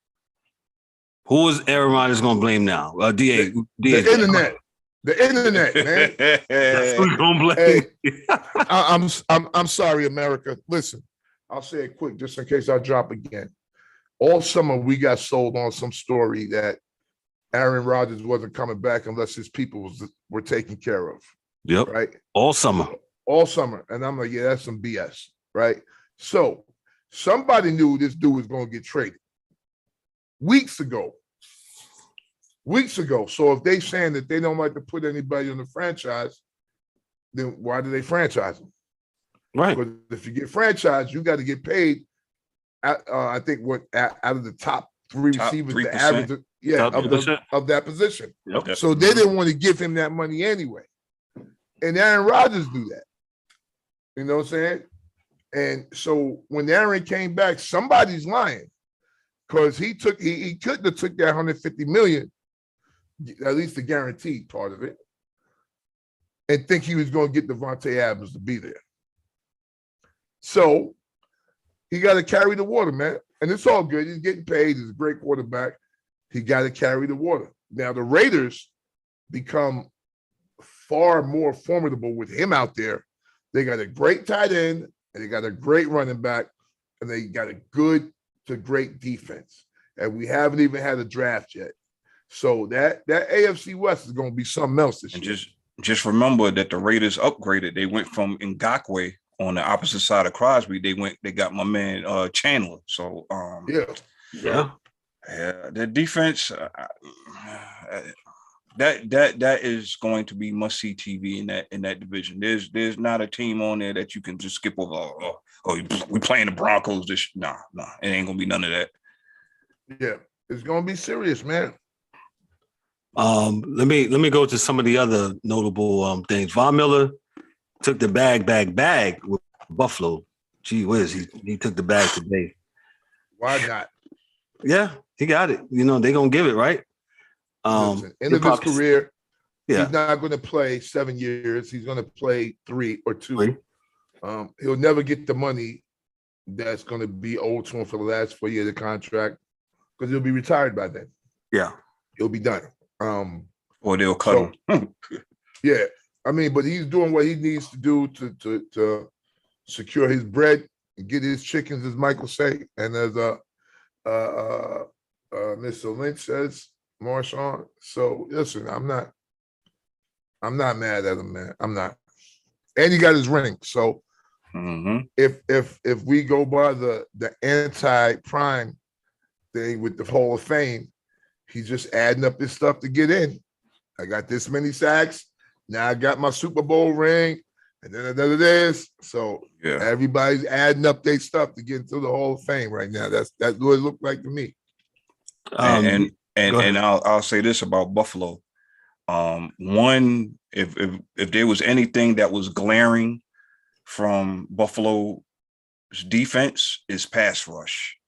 Who is Aaron Rodgers going to blame now? DA. The internet. The internet, man. Who's going to blame? Hey, I'm sorry, America. Listen, I'll say it quick just in case I drop again. All summer we got sold on some story that Aaron Rodgers wasn't coming back unless his people were taken care of. Yep. Right. All summer. And I'm like, yeah, that's some BS. Right. So somebody knew this dude was going to get traded weeks ago. So if they saying that they don't like to put anybody on the franchise, then why do they franchise them? Right. Because if you get franchised, you got to get paid I think out of the top three receivers, 3%. the average, of that position. Yep. So they didn't want to give him that money anyway. And Aaron Rodgers do that. You know what I'm saying? And so when Aaron came back, somebody's lying, because he couldn't have took that 150 million, at least the guaranteed part of it, and think he was going to get Devontae Adams to be there. So he got to carry the water, man. And it's all good. He's getting paid. He's a great quarterback. He got to carry the water. Now, the Raiders become far more formidable with him out there. They got a great tight end, and they got a great running back, and they got a good to great defense. And we haven't even had a draft yet. So that AFC West is going to be something else this year. Just remember that the Raiders upgraded. They went from Ngakoue on the opposite side of Crosby. They got my man Chandler. So the defense that is going to be must see TV in that division. There's not a team on there that you can just skip over. Oh, we playing the Broncos. Nah, it ain't gonna be none of that. Yeah, it's gonna be serious, man. Let me go to some of the other notable things. Von Miller took the bag with Buffalo. Gee whiz, he took the bag today. Why not? Yeah, he got it. You know, they're gonna give it, right? Listen, end of his career, he's not going to play 7 years. He's going to play 3 or 2. He'll never get the money that's going to be owed to him for the last 4 years of the contract, because he'll be retired by then. Yeah, he'll be done. Or they'll cut him. Yeah, I mean, but he's doing what he needs to do to secure his bread and get his chickens, as Michael say, and as Mr. Lynch says, Marshawn. So listen, I'm not mad at him, man. I'm not. And he got his ring. So if we go by the anti-prime thing with the Hall of Fame, he's just adding up his stuff to get in. I got this many sacks. Now I got my Super Bowl ring, and then another this. So everybody's adding up their stuff to get into the Hall of Fame right now. That's what it looked like to me. And I'll say this about Buffalo. One, if there was anything that was glaring from Buffalo's defense, is pass rush.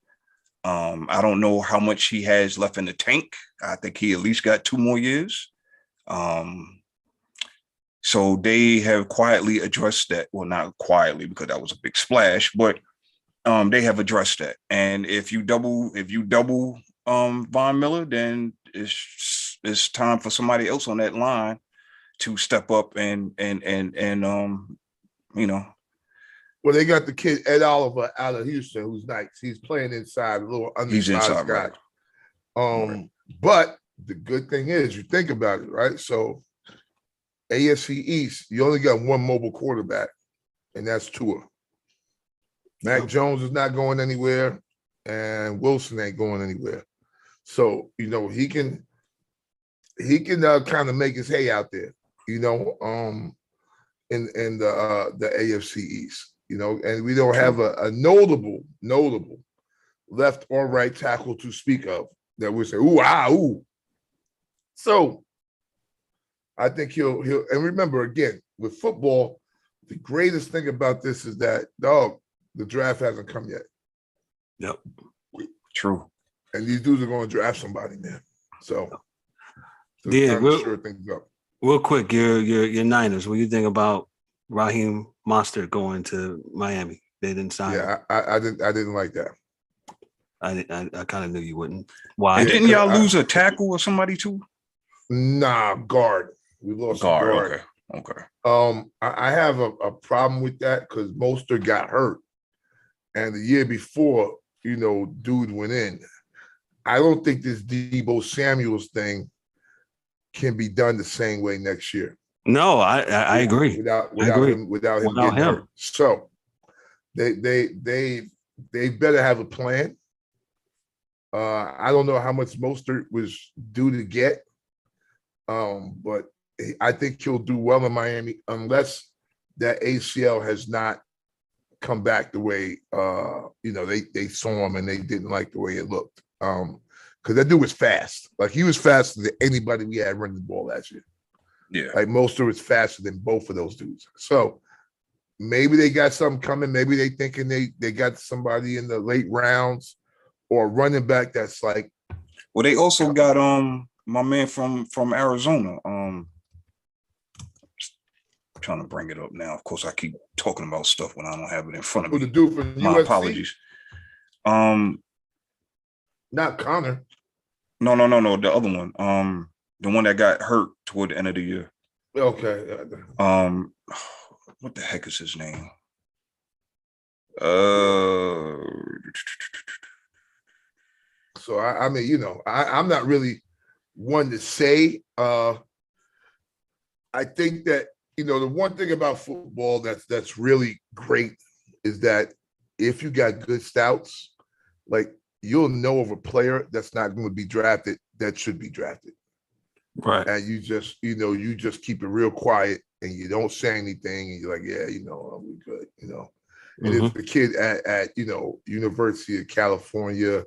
I don't know how much he has left in the tank. I think he at least got 2 more years. So they have quietly addressed that. Well, not quietly, because that was a big splash, but they have addressed that. And if you double Von Miller, then it's time for somebody else on that line to step up and you know. Well, they got the kid Ed Oliver out of Houston, who's nice. He's playing inside, a little undersized guy. Right. But the good thing is, you think about it, right? So AFC East, you only got one mobile quarterback, and that's Tua. Mac Jones is not going anywhere, and Wilson ain't going anywhere. So, you know, he can kind of make his hay out there, you know, in the AFC East, you know, and we don't have a notable left or right tackle to speak of that we say, ooh. So I think he'll and remember, again, with football, the greatest thing about this is that the draft hasn't come yet. Yep. True. And these dudes are going to draft somebody, man. So sure things up. Real quick, your Niners. What do you think about Raheem Mostert going to Miami? They didn't sign him. Yeah, I didn't like that. I kind of knew you wouldn't. Why? And didn't y'all lose a tackle or somebody too? Nah, guard. We lost guard. Okay. I have a problem with that because Mostert got hurt, and the year before, you know, dude went in. I don't think this Deebo Samuels thing can be done the same way next year. No, I agree. Without him getting hurt. So they better have a plan. I don't know how much Mostert was due to get, but I think he'll do well in Miami unless that ACL has not come back the way they saw him and they didn't like the way it looked. Because that dude was fast. Like he was faster than anybody we had running the ball last year. Yeah. Like most of it's faster than both of those dudes. So maybe they got something coming. Maybe they thinking they got somebody in the late rounds or running back that's like. Well, they also got my man from Arizona. Trying to bring it up now. Of course, I keep talking about stuff when I don't have it in front of me. The dude from My USC? apologies. Not Connor. No. The other one. The one that got hurt toward the end of the year. Okay. What the heck is his name? So I mean, I'm not really one to say. I think that the one thing about football that's really great is that if you got good stouts, like you'll know of a player that's not going to be drafted that should be drafted. Right. And you just keep it real quiet and you don't say anything and you're like, yeah, we good, And if the kid at University of California,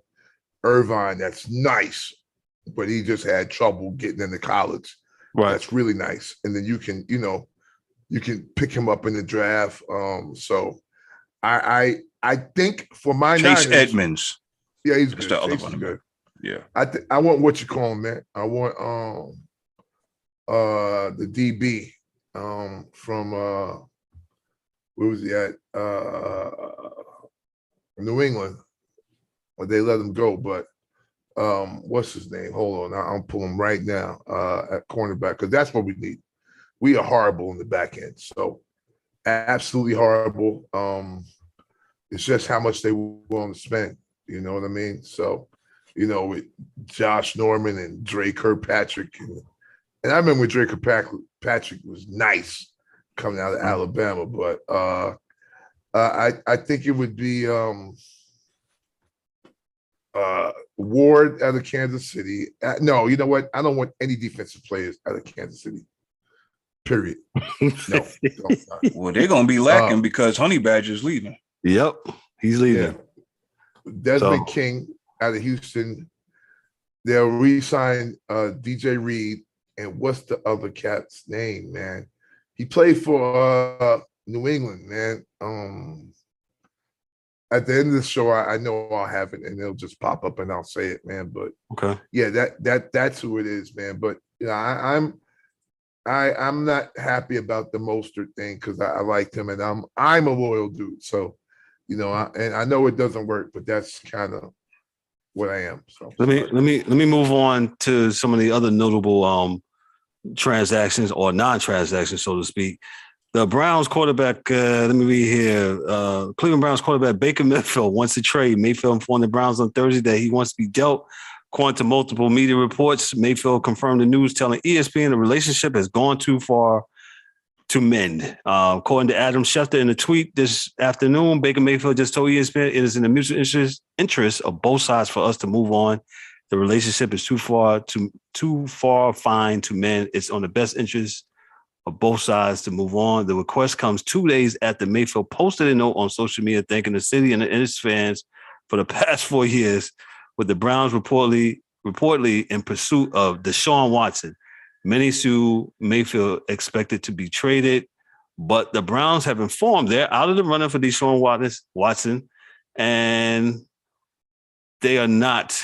Irvine, that's nice, but he just had trouble getting into college. Right. That's really nice. And then you can pick him up in the draft. So I think for my Chase Niners, Edmonds. Yeah, he's That's good. the other Chase is one. good. Yeah. I want what you call him, man. I want the DB from where was he at? New England. Well, they let him go, but what's his name? Hold on, I'll pull him right now at cornerback because that's what we need. We are horrible in the back end, so absolutely horrible. It's just how much they willing to spend. You know what I mean? So, with Josh Norman and Dre Kirkpatrick, and I remember Dre Kirkpatrick was nice coming out of Alabama, but I think it would be Ward out of Kansas City. No, you know what? I don't want any defensive players out of Kansas City. Period. No. Well, they're gonna be lacking because Honey Badger's leaving. Yep, he's leaving. Yeah. Desmond King out of Houston. They'll re-sign DJ Reed. And what's the other cat's name, man? He played for New England, man. At the end of the show, I know I'll have it and it'll just pop up and I'll say it, man. But okay, yeah, that's who it is, man. But I'm not happy about the Mostert thing because I liked him and I'm a loyal dude. So, and I know it doesn't work, but that's kind of what I am. So let me move on to some of the other notable transactions or non-transactions, so to speak. The Browns quarterback, let me read here. Cleveland Browns quarterback Baker Mayfield wants to trade. Mayfield informed the Browns on Thursday that he wants to be dealt. According to multiple media reports, Mayfield confirmed the news, telling ESPN the relationship has gone too far to mend. According to Adam Schefter in a tweet this afternoon, Baker Mayfield just told ESPN it is in the mutual interest of both sides for us to move on. The relationship is too far fine to mend. It's on the best interest of both sides to move on. The request comes 2 days after Mayfield posted a note on social media thanking the city and its fans for the past 4 years, with the Browns reportedly in pursuit of Deshaun Watson. Many sue Mayfield expected to be traded, but the Browns have informed they're out of the running for Deshaun Watson, and they are not.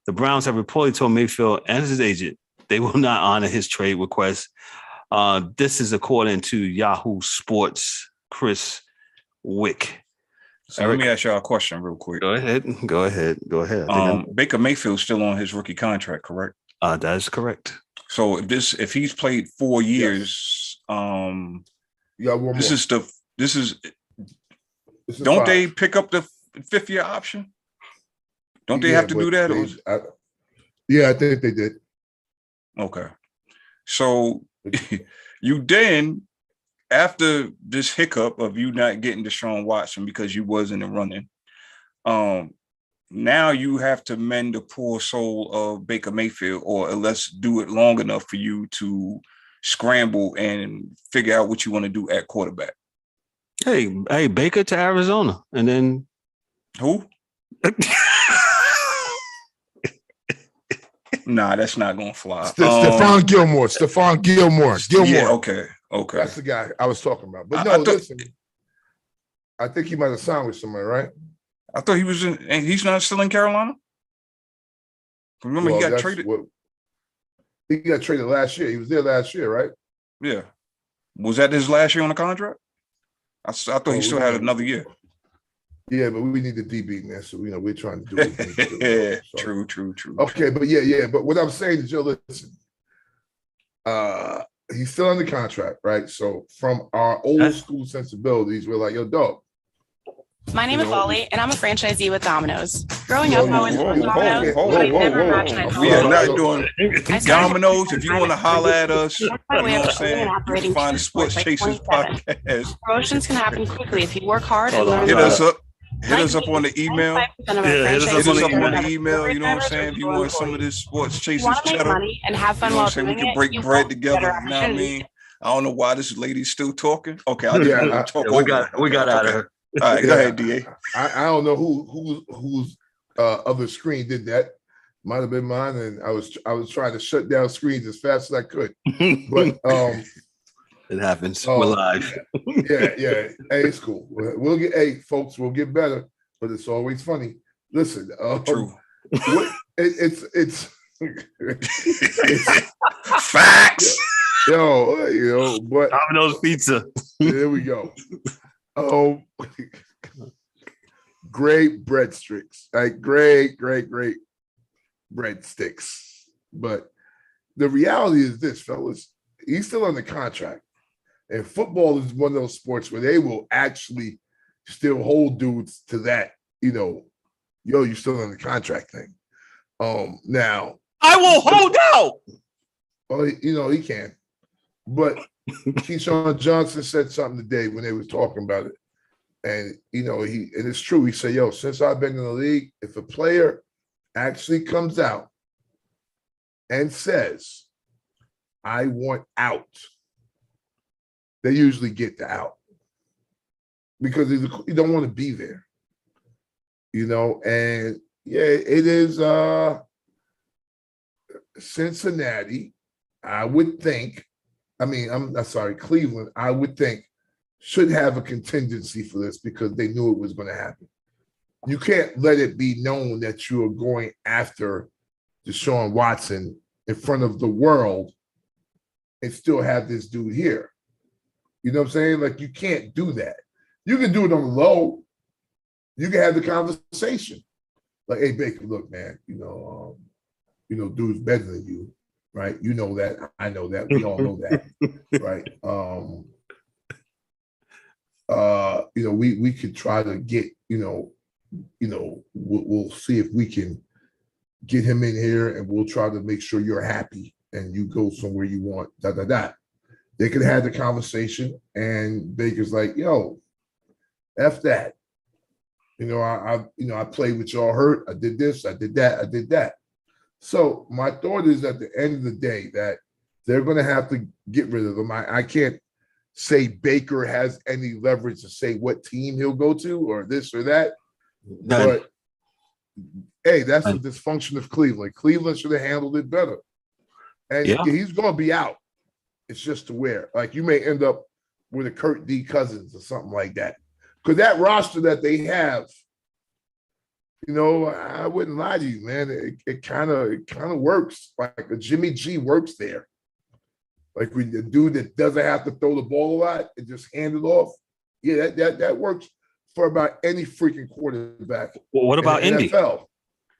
The Browns have reportedly told Mayfield and his agent they will not honor his trade request. This is according to Yahoo Sports' Chris Wick. So Eric, let me ask y'all a question real quick. Go ahead. Baker Mayfield's still on his rookie contract, correct? That is correct. So if he's played 4 years, this is don't 5. they pick up the 5th-year option? Don't they have to do that? I think they did. Okay. So you then, after this hiccup of you not getting Deshaun Watson because you wasn't in running, now you have to mend the poor soul of Baker Mayfield, or at least do it long enough for you to scramble and figure out what you want to do at quarterback. Hey, Baker to Arizona, and then Who? Nah, that's not gonna fly. Stephon Gilmore. Stephon Gilmore. Yeah, okay. That's the guy I was talking about. But no, listen. I think he might have signed with somebody, right? I thought he was in, and he's not still in Carolina. Remember, he got traded. He got traded last year. He was there last year, right? Yeah. Was that his last year on the contract? I thought he still had another year. Yeah, but we need the DB now, so we're trying to do what we need to do. Yeah, true. Okay, but yeah. But what I'm saying is, Joe, listen. He's still under contract, right? So from our old school sensibilities, we're like, yo, dog. My name is Ollie, and I'm a franchisee with Domino's. Growing up, I was Domino's. We are not doing Domino's. If you want to holler at us, you know what I'm saying? You can find the Sports Chasers podcast. Promotions can happen quickly if you work hard and learn. Hit us up. Hit us up on the email. Hit us up on the email. You know what I'm saying? If you want some of this Sports Chasers cheddar, and have fun while doing it, we can break bread together. You know what I mean? I don't know why this lady's still talking. Okay, I'll talk. We got out of her. All right, go ahead, DA. I don't know whose other screen did that. Might have been mine, and I was trying to shut down screens as fast as I could. But it happens. We're live. Yeah. Hey, it's cool. We'll get better, but it's always funny. Listen, true. It's facts. But Domino's pizza. There we go. Great breadsticks, like great breadsticks. But the reality is this, fellas, he's still under contract. And football is one of those sports where they will actually still hold dudes to that, you're still under contract thing. Now I will hold out. Well, he can. But Keyshawn Johnson said something today when they was talking about it. And, and it's true. He said, since I've been in the league, if a player actually comes out and says, I want out, they usually get the out because you don't want to be there, and it is Cincinnati, I would think. I'm sorry, Cleveland, I would think should have a contingency for this because they knew it was going to happen. You can't let it be known that you are going after Deshaun Watson in front of the world and still have this dude here. You know what I'm saying? Like, you can't do that. You can do it on the low. You can have the conversation. Like, hey, Baker, look, man, dude's better than you, right? You know that. I know that. We all know that, right? We could try to get, we'll see if we can get him in here and we'll try to make sure you're happy and you go somewhere you want, They could have the conversation and Baker's like, F that. I played with y'all hurt. I did this, I did that, I did that. So my thought is at the end of the day that they're going to have to get rid of him. I can't say Baker has any leverage to say what team he'll go to or this or that. None. But hey, that's the dysfunction of Cleveland. Cleveland should have handled it better. And he's going to be out. It's just to where, like, you may end up with a Kurt D. Cousins or something like that. Because that roster that they have, I wouldn't lie to you, man. It kind of works. Like a Jimmy G works there. Like the dude that doesn't have to throw the ball a lot and just hand it off. Yeah, that works for about any freaking quarterback. Well, what about Indy? NFL.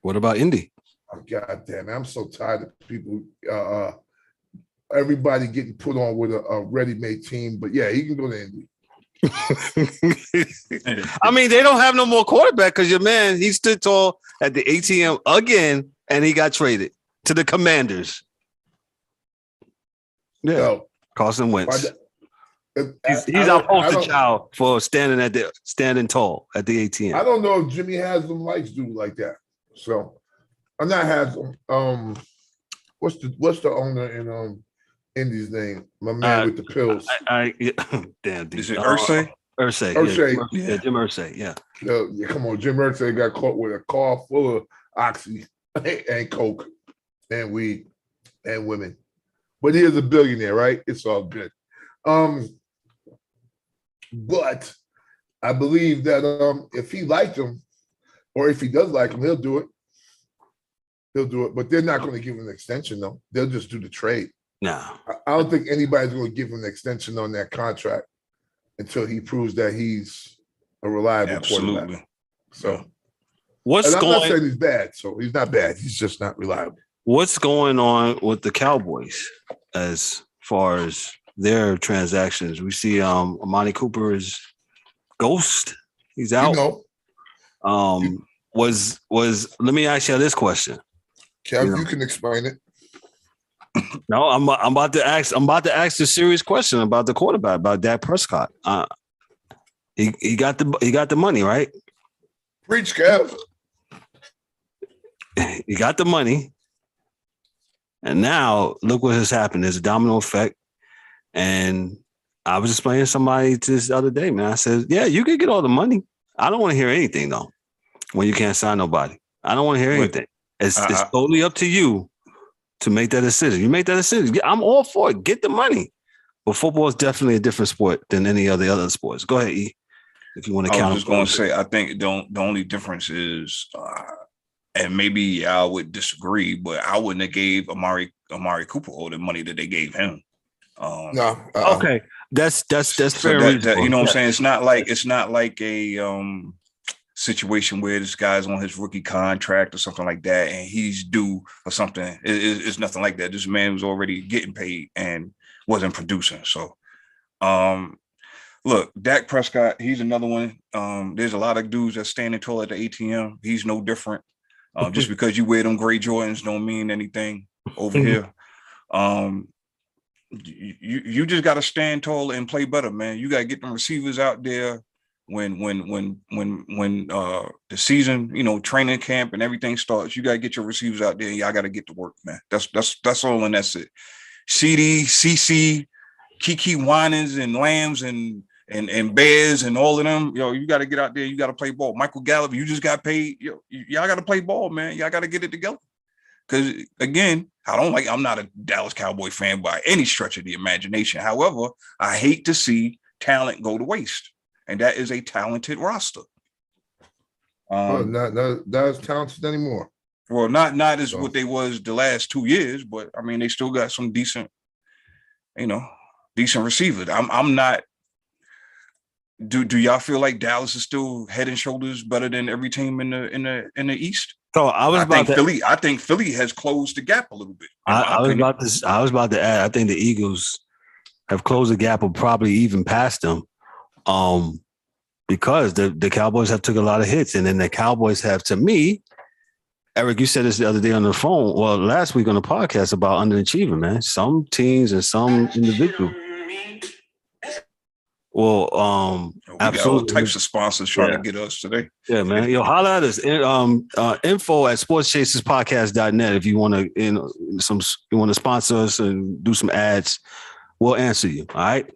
What about Indy? Oh, God damn it. I'm so tired of people, everybody getting put on with a ready-made team. But yeah, he can go to Indy. They don't have no more quarterback because your man, he stood tall at the ATM again and he got traded to the Commanders. Yeah, No. Carson Wentz. He's our poster child for standing tall at the ATM. I don't know if Jimmy Haslam likes dudes like that. So I'm not Haslam. What's the owner in Indy's name? My man with the pills. Damn. Is it Irsay? Irsay. Irsay. Yeah, Jim Irsay. Yeah. Yeah, come on. Jim Irsay got caught with a car full of oxy and coke and weed and women. But he is a billionaire, right? It's all good. But I believe that if he liked him, or if he does like him, he'll do it. He'll do it. But they're not going to give him an extension, though. They'll just do the trade. No. I don't think anybody's going to give him an extension on that contract until he proves that he's a reliable quarterback. So I'm not saying he's bad. So he's not bad. He's just not reliable. What's going on with the Cowboys as far as their transactions? We see Amani Cooper is ghost. He's out. Was let me ask you this question. Kev, you can explain it. No, I'm about to ask the serious question about the quarterback, about Dak Prescott. He got the money, right? Preach, Kev. He got the money. And now look what has happened. There's a domino effect. And I was explaining to somebody this the other day, man. I said, yeah, you can get all the money. I don't want to hear anything, though, when you can't sign nobody. I don't want to hear anything. It's totally up to you to make that decision. You make that decision. I'm all for it. Get the money. But football is definitely a different sport than any of the other sports. Go ahead, E, if you want to count. I was just going to say, I think the only difference is, and maybe I would disagree, but I wouldn't have gave Amari Cooper all the money that they gave him. No. Okay, that's fair. You know what I'm saying? It's not like a situation where this guy's on his rookie contract or something like that, and he's due or something. It's nothing like that. This man was already getting paid and wasn't producing. So, look, Dak Prescott, he's another one. There's a lot of dudes that standing tall at the ATM. He's no different. Just because you wear them gray Jordans don't mean anything over here. You just got to stand tall and play better, man. You got to get them receivers out there when the season, training camp and everything starts. You got to get your receivers out there. Y'all got to get to work, man. That's all, and that's it. CD, CC, Kiki Winans and Lambs and Bears and all of them, you got to get out there. You got to play ball. Michael Gallup, you just got paid. Y'all got to play ball, man. Y'all got to get it together. Because again, I'm not a Dallas Cowboy fan by any stretch of the imagination. However, I hate to see talent go to waste, and that is a talented roster. Not as talented anymore. Well, not as what they was the last 2 years, but I mean, they still got some decent receivers. I'm not. Do y'all feel like Dallas is still head and shoulders better than every team in the East? So I think Philly has closed the gap a little bit. I was about to add. I think the Eagles have closed the gap or probably even passed them, because the Cowboys have took a lot of hits, and then the Cowboys have, to me, Eric, you said this the other day on the phone. Well, last week on the podcast about underachieving, man. Some teams and some individuals. Well, we absolutely got all types of sponsors trying to get us today. Yeah, man. Holla at us. info@sportschaserspodcast.net. If you want to, you want to sponsor us and do some ads, we'll answer you. All right.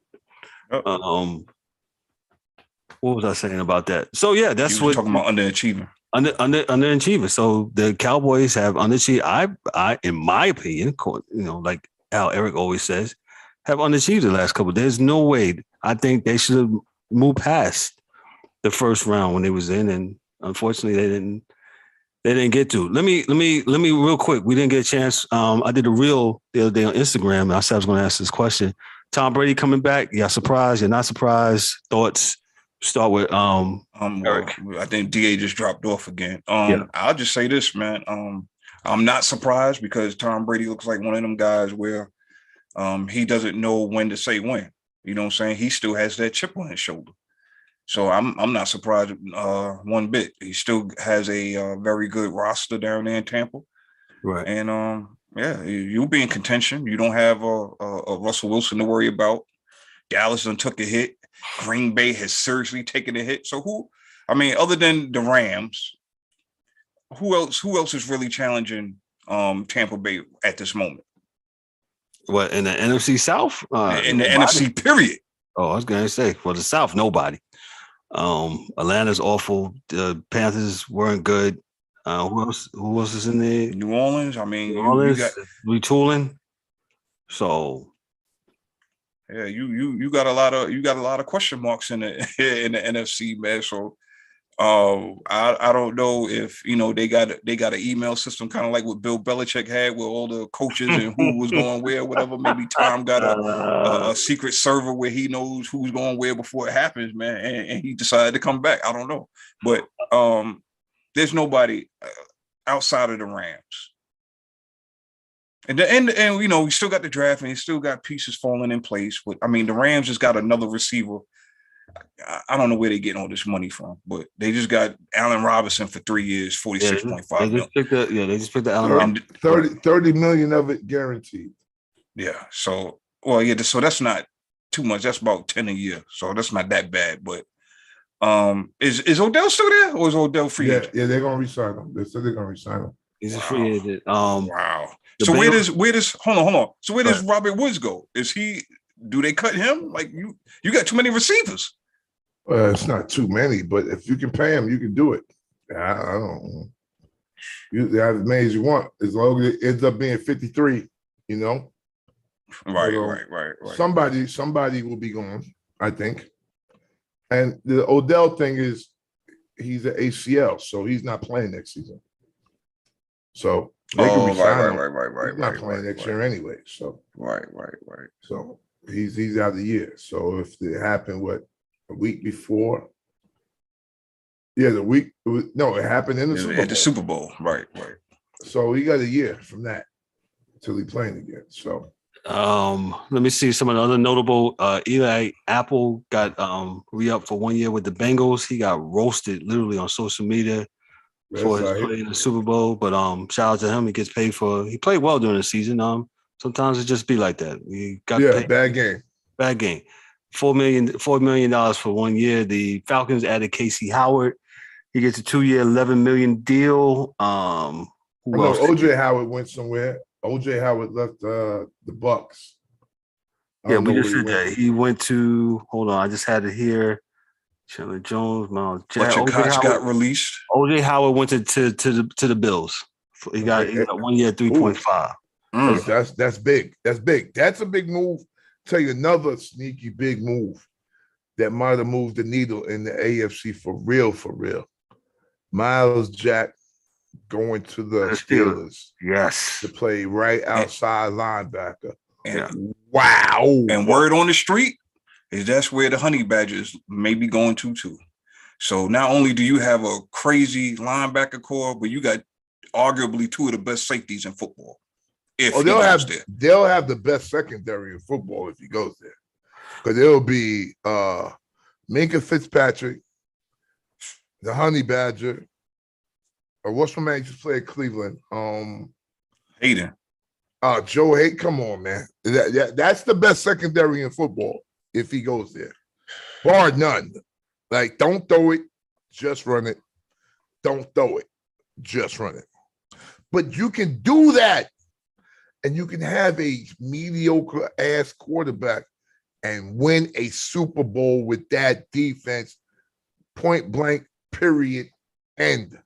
What was I saying about that? So yeah, that's what talking about underachieving. Underachieving. So the Cowboys have underachieved. I, in my opinion, like how Eric always says, have underachieved the last couple. There's no way. I think they should have moved past the first round when they was in, and unfortunately they didn't get to. Let me real quick. We didn't get a chance. I did a reel the other day on Instagram, and I said I was going to ask this question. Tom Brady coming back. Y'all surprised? You're not surprised? Thoughts? Start with Eric. I think DA just dropped off again. I'll just say this, man. I'm not surprised because Tom Brady looks like one of them guys where he doesn't know when to say when. You know what I'm saying? He still has that chip on his shoulder. So I'm not surprised one bit. He still has a very good roster down there in Tampa. Right. And you'll be in contention. You don't have a Russell Wilson to worry about. Dallas done took a hit. Green Bay has seriously taken a hit. So other than the Rams, who else is really challenging Tampa Bay at this moment? What, in the NFC South? In the NFC, period. Oh, I was going to say, for the South, nobody. Atlanta's awful. The Panthers weren't good. Who else is in there? New Orleans. I mean, New you Orleans got retooling. So you got a lot of question marks in the in the NFC, man. So I don't know if they got an email system kind of like what Bill Belichick had with all the coaches and who was going where, whatever. Maybe Tom got a secret server where he knows who's going where before it happens, man. And he decided to come back. I don't know, but there's nobody outside of the Rams. And we still got the draft and he still got pieces falling in place. But I mean, the Rams just got another receiver. I don't know where they're getting all this money from, but they just got Allen Robinson for 3 years, 46.5 million. They just picked the Allen Robinson. 30 million of it guaranteed. Yeah. So so that's not too much. That's about 10 a year. So that's not that bad. But is Odell still there or is Odell free agent? Yeah, they're gonna resign him. They said they're gonna resign him. He's a free agent. Wow. So where does hold on? So where does Robert Woods go? Do they cut him? Like you got too many receivers. It's not too many, but if you can pay him, you can do it. I don't know. You have as many as you want, as long as it ends up being 53, Right. Somebody will be gone, I think. And the Odell thing is he's an ACL, so he's not playing next season. So they can resign him. Right. He's not playing next year anyway. So right. So he's out of the year. So if it happened, a week before? Yeah, it happened in the Super Bowl. At the Super Bowl, right. So he got a year from that until he playing again. So let me see some of the other notable. Eli Apple got re-up for 1 year with the Bengals. He got roasted literally on social media for his play in the Super Bowl. But shout out to him. He gets paid he played well during the season. Sometimes it just be like that. He got paid. Bad game. $4 million for 1 year. The Falcons added Casey Howard. He gets a 2-year, $11 million deal. OJ Howard went somewhere. OJ Howard left the Bucks. Yeah, we just said that. He went to. Hold on, I just had it here. Chandler Jones, Miles Jack. OJ Howard got released. OJ Howard went to the Bills. He got 1 year, 3.5. That's big. That's big. That's a big move. Tell you another sneaky big move that might have moved the needle in the AFC for real. Miles Jack going to the Steelers. Yes. To play right outside linebacker. Wow. And word on the street is that's where the Honey Badgers may be going to too. So not only do you have a crazy linebacker core, but you got arguably two of the best safeties in football. They'll have the best secondary in football if he goes there, because it'll be Minka Fitzpatrick, the Honey Badger, or what's my man just played Cleveland? Hayden. Joe Hayden. Come on, man. That's the best secondary in football if he goes there, bar none. Like, don't throw it, just run it. Don't throw it, just run it. But you can do that. And you can have a mediocre ass quarterback and win a Super Bowl with that defense, point blank, period, end.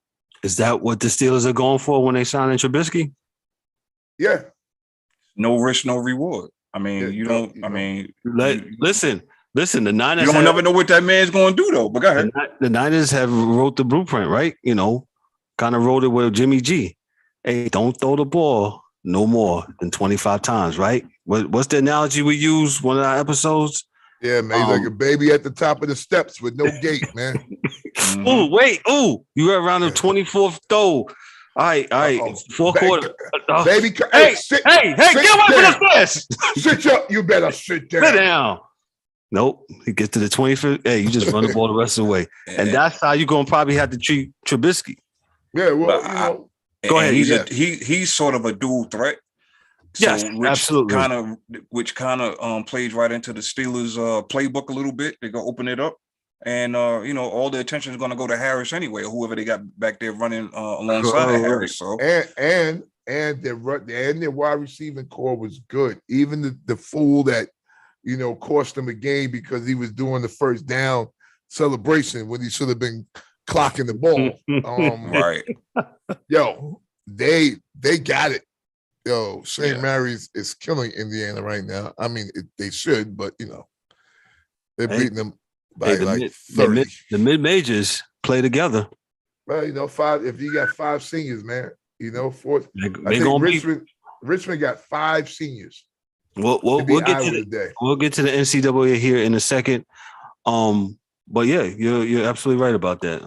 Is that what the Steelers are going for when they sign in Trubisky? Yeah. No risk, no reward. I mean, listen, the Niners. You don't never know what that man's going to do, though. But go ahead. The Niners have wrote the blueprint, right? Kind of wrote it with Jimmy G. Hey, don't throw the ball no more than 25 times, right? What's the analogy we use one of our episodes? Yeah, man, like a baby at the top of the steps with no gate, man. You were around the 24th throw. All right. Fourth quarter. Baby, get away from the fence. Sit up. You better sit down. Sit down. Nope. He gets to the 25th. Hey, you just run the ball the rest of the way. And that's how you're going to probably have to treat Trubisky. Yeah, well, go ahead. He's sort of a dual threat. Yes, absolutely. Which kind of plays right into the Steelers' playbook a little bit. They're gonna open it up, and all the attention is gonna go to Harris anyway, or whoever they got back there running alongside Harris. So and their wide receiving core was good. Even the fool that cost them a game because he was doing the first down celebration when he should have been clocking the ball. Right. Yo, they got it. Yo, St. Mary's is killing Indiana right now. I mean, they should, but they're beating them by 30. The mid majors play together. Well, 5. If you got 5 seniors, man, 4. They gonna Richmond got 5 seniors. We'll get to the NCAA here in a second. But yeah, you're absolutely right about that.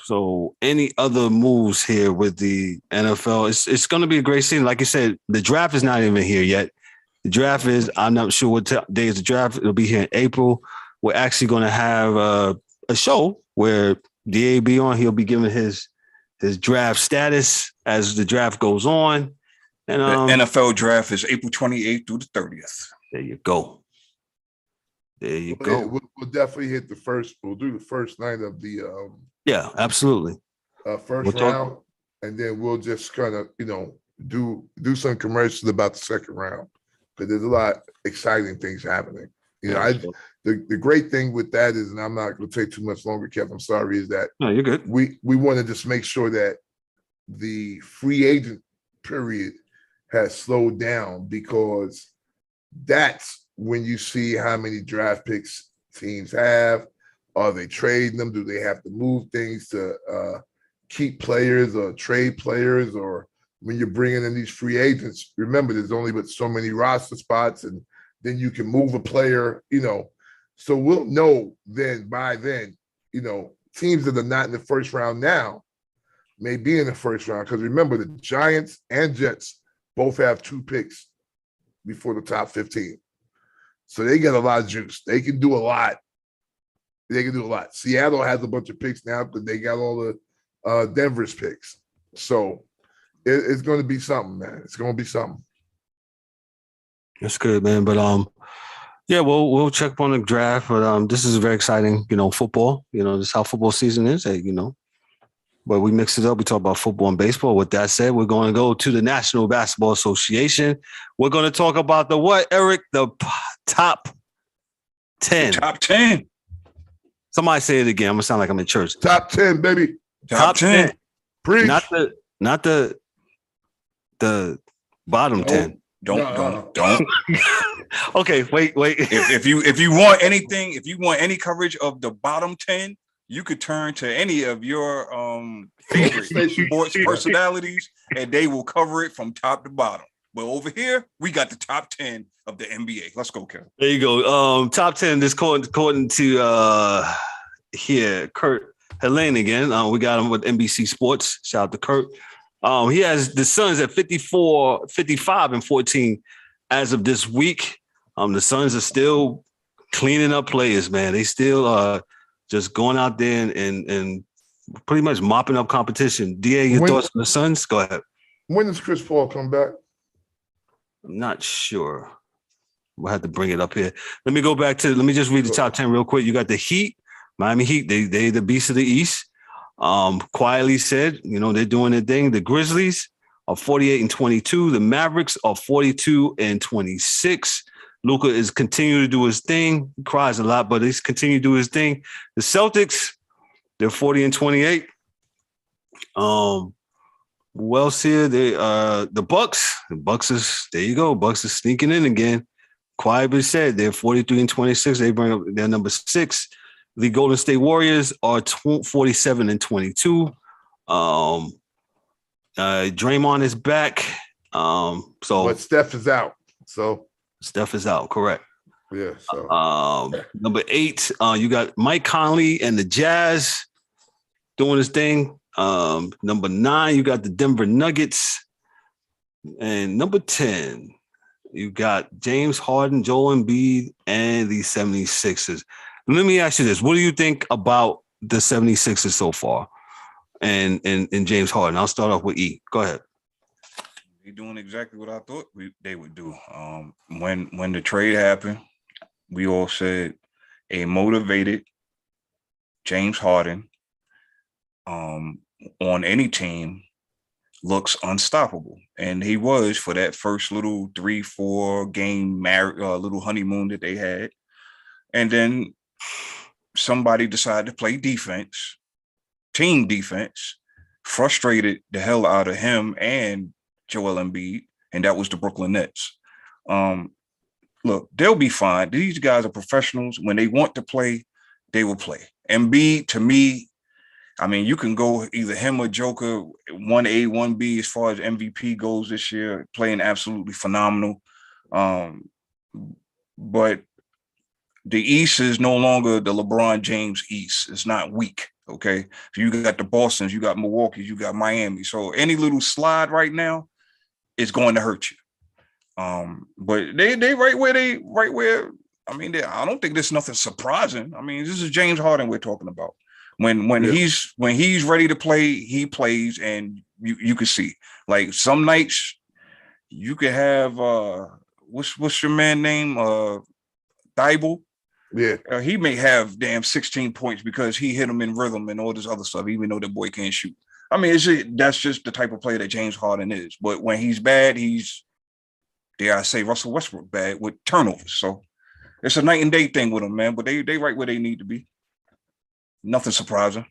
So any other moves here with the NFL? It's going to be a great season. Like you said, the draft is not even here yet. The draft is, I'm not sure what day is the draft. It'll be here in April. We're actually going to have a show where DA be on. He'll be giving his draft status as the draft goes on. And the NFL draft is April 28th through the 30th. There you go. We'll definitely hit the first. We'll do the first night of the yeah, absolutely. First round, and then we'll just kind of do some commercials about the second round, because there's a lot of exciting things happening. The great thing with that is, and I'm not going to take too much longer, Kev, I'm sorry, is that no, you're good. We want to just make sure that the free agent period has slowed down, because that's when you see how many draft picks teams have. Are they trading them? Do they have to move things to keep players or trade players? Or when you're bringing in these free agents, remember, there's only but so many roster spots, and then you can move a player, So we'll know by then, teams that are not in the first round now may be in the first round. Because remember, the Giants and Jets both have 2 picks before the top 15. So they get a lot of juice. They can do a lot. Seattle has a bunch of picks now because they got all the Denver's picks. So it's going to be something, man. It's going to be something. That's good, man. But yeah, we'll check up on the draft. But this is very exciting. Football. This is how football season is. But we mix it up. We talk about football and baseball. With that said, we're going to go to the National Basketball Association. We're going to talk about the what, Eric? The top 10. The top 10. Somebody say it again. I'm gonna sound like I'm in church. Top 10, baby. Top 10. Preach. Not the bottom 10. Don't. Okay, wait. If you want anything, if you want any coverage of the bottom 10, you could turn to any of your favorite sports personalities, and they will cover it from top to bottom. But over here, we got the top 10 of the NBA. Let's go, Kevin. There you go. Top 10, this according to here, Kurt Helene again. We got him with NBC Sports. Shout out to Kurt. He has the Suns at 54, 55, and 14 as of this week. The Suns are still cleaning up players, man. They still just going out there and pretty much mopping up competition. DA, your thoughts on the Suns? Go ahead. When does Chris Paul come back? I'm not sure. We'll have to bring it up here. Let me go back to, let me just read the top 10 real quick. You got the Heat, Miami Heat. They the beast of the East. Quietly said, they're doing their thing. The Grizzlies are 48 and 22. The Mavericks are 42 and 26. Luka is continuing to do his thing. He cries a lot, but he's continuing to do his thing. The Celtics, they're 40 and 28. Who else here? The Bucks. The Bucks is, there you go. Bucks is sneaking in again. Quietly said they're 43 and 26. They bring up their number 6. The Golden State Warriors are 47 and 22. Draymond is back. But Steph is out. So Steph is out, correct. Yeah. So number 8, you got Mike Conley and the Jazz doing his thing. Number 9, you got the Denver Nuggets. And number 10, you got James Harden, Joel Embiid, and the 76ers. Let me ask you this. What do you think about the 76ers so far and James Harden? I'll start off with E. Go ahead. They're doing exactly what I thought they would do. When the trade happened, we all said a motivated James Harden on any team looks unstoppable. And he was for that first little 3-4 game little honeymoon that they had. And then somebody decided to play defense, team defense, frustrated the hell out of him and Joel Embiid, and that was the Brooklyn Nets. Look, they'll be fine. These guys are professionals. When they want to play, they will play. Embiid, to me, I mean, you can go either him or Joker, 1A, 1B as far as MVP goes this year, playing absolutely phenomenal. But the East is no longer the LeBron James East. It's not weak, okay? So you got the Bostons, you got Milwaukee, you got Miami. So any little slide right now is going to hurt you. But they right where I mean, I don't think there's nothing surprising. I mean, this is James Harden we're talking about. When he's ready to play, he plays, and you can see. Like some nights you could have what's your man name? Thibault. Yeah. He may have 16 points because he hit him in rhythm and all this other stuff, even though the boy can't shoot. I mean, that's just the type of player that James Harden is. But when he's bad, he's, dare I say, Russell Westbrook bad with turnovers. So it's a night and day thing with him, man. But they right where they need to be. Nothing surprising.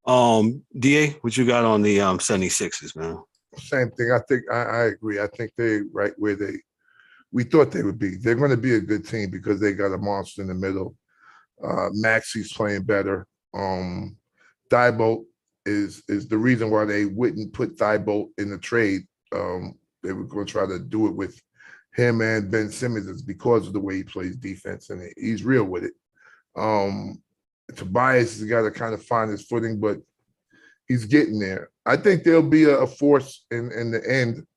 DA, what you got on the 76ers, man? Same thing. I think I agree. I think they're right where we thought they would be. They're going to be a good team because they got a monster in the middle. Maxi's playing better. Thibault is the reason why they wouldn't put Thibault in the trade. They were going to try to do it with him and Ben Simmons is because of the way he plays defense, and he's real with it. Tobias has got to kind of find his footing, but he's getting there. I think there'll be a force in the end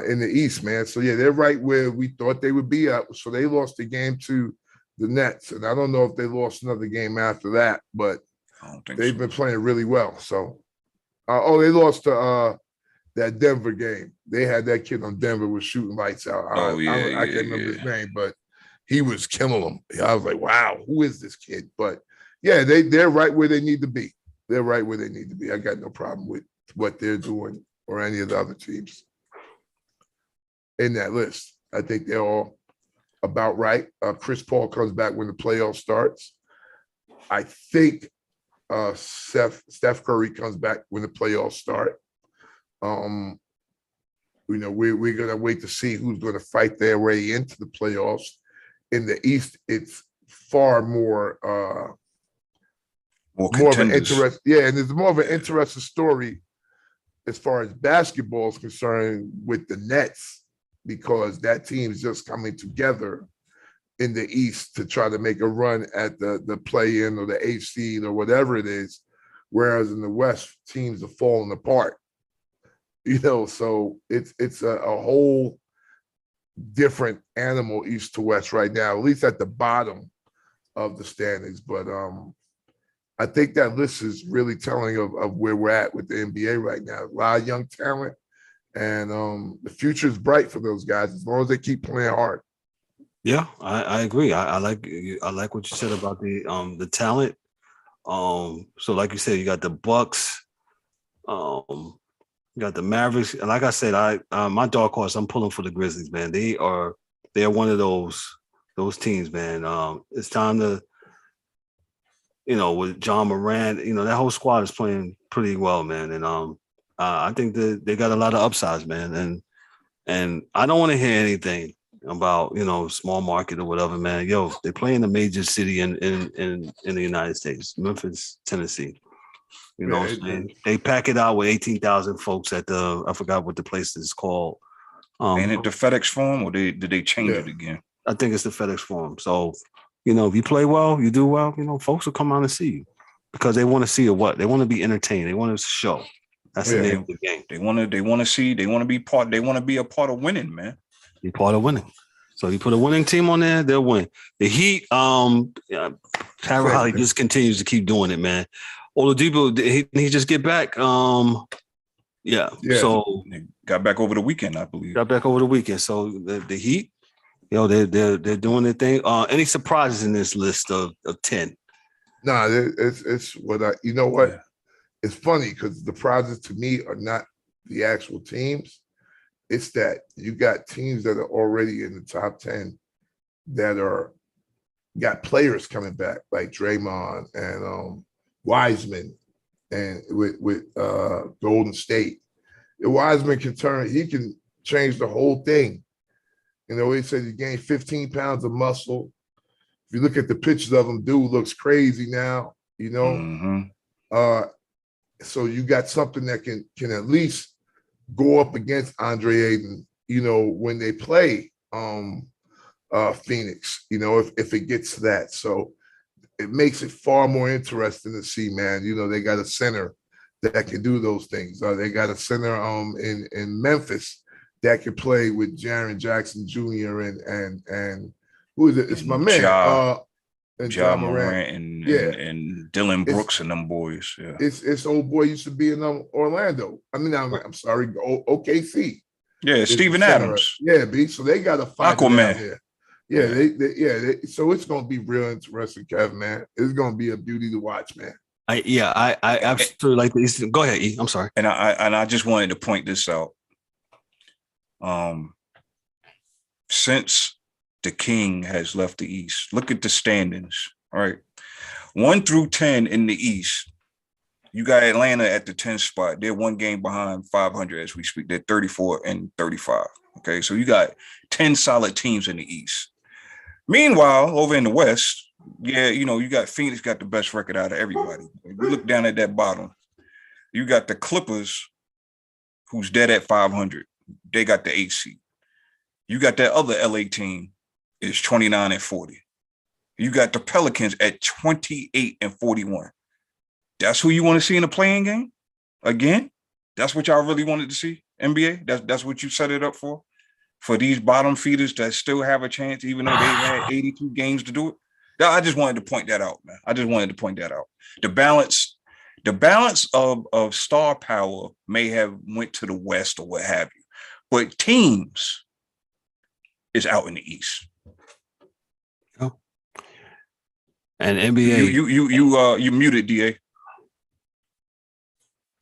in the East, man. So, yeah, they're right where we thought they would be at. So they lost the game to the Nets, and I don't know if they lost another game after that, but they've been playing really well. So, they lost to that Denver game. They had that kid on Denver was shooting lights out. I can't remember his name, but he was killing them. I was like, wow, who is this kid? But, yeah, they're right where they need to be. They're right where they need to be. I got no problem with what they're doing or any of the other teams in that list. I think they're all about right. Chris Paul comes back when the playoff starts. I think Steph Curry comes back when the playoffs start. We're going to wait to see who's going to fight their way into the playoffs. In the East, it's far more of an interest. Yeah, and it's more of an interesting story as far as basketball is concerned with the Nets, because that team is just coming together in the East to try to make a run at the play-in or the 8th seed or whatever it is, whereas in the West, teams are falling apart. So it's a whole different animal East to West right now, at least at the bottom of the standings. But I think that list is really telling of where we're at with the NBA right now. A lot of young talent, and the future is bright for those guys as long as they keep playing hard. Yeah, I agree. I like what you said about the talent. So like you said, you got the Bucks, you got the Mavericks, and like I said, my dark horse, I'm pulling for the Grizzlies, man. They're one of those teams, man. It's time to, with John Morant, that whole squad is playing pretty well, man. And I think that they got a lot of upsides, man. And I don't want to hear anything about, small market or whatever, man. Yo, they play in a major city in the United States, Memphis, Tennessee. They pack it out with 18,000 folks at I forgot what the place is called. Ain't it the FedEx Forum, or did they change it again? I think it's the FedEx Forum. So, if you play well, you do well, folks will come out and see you because they want to see what? They want to be entertained. They want to show. That's the name of the game. They want to see, they want to be a part of winning, man. Be part of winning. So you put a winning team on there, they'll win. The Heat, Tyrell Holly just continues to keep doing it, man. Oladipo, he just get back. Yeah. So they got back over the weekend, I believe. So the Heat, they're doing their thing. Any surprises in this list of 10? No, it's what you know what? Yeah. It's funny because the prizes to me are not the actual teams. It's that you got teams that are already in the top 10 that are got players coming back like Draymond and Wiseman and with Golden State. Wiseman he can change the whole thing. You know, he said he gained 15 pounds of muscle. If you look at the pictures of him, dude looks crazy now, you know. So you got something that can at least go up against Andre Ayton, you know, when they play Phoenix, you know, if it gets to that. So it makes it far more interesting to see, man. You know, they got a center that can do those things. They got a center in Memphis that can play with Jaren Jackson Jr. and who is it? It's my man. And Ja Morant and Dylan Brooks and them boys. Yeah. It's old boy used to be in Orlando. I mean, I'm sorry, OKC. Yeah, Steven Adams. Yeah, B. So they got to fight Aquaman. There. Yeah, so it's gonna be real interesting, Kev, man. It's gonna be a beauty to watch, man. I absolutely like this. Go ahead, E. I'm sorry. And I just wanted to point this out. Since the King has left the East, look at the standings. All right, 1 through 10 in the East. You got Atlanta at the 10th spot. They're one game behind 500 as we speak. They're 34 and 35. Okay, so you got 10 solid teams in the East. Meanwhile, over in the West, yeah, you know, you got Phoenix got the best record out of everybody. If you look down at that bottom, you got the Clippers, who's dead at 500. They got the 8th seed. You got that other LA team is 29 and 40. You got the Pelicans at 28 and 41. That's who you want to see in a playing game? Again? That's what y'all really wanted to see, NBA? That's what you set it up for? For these bottom feeders that still have a chance, even though they had 82 games to do it? I just wanted to point that out, man. I just wanted to point that out. The balance of star power may have went to the West or what have you, but teams is out in the East. Oh. And NBA, you muted, DA.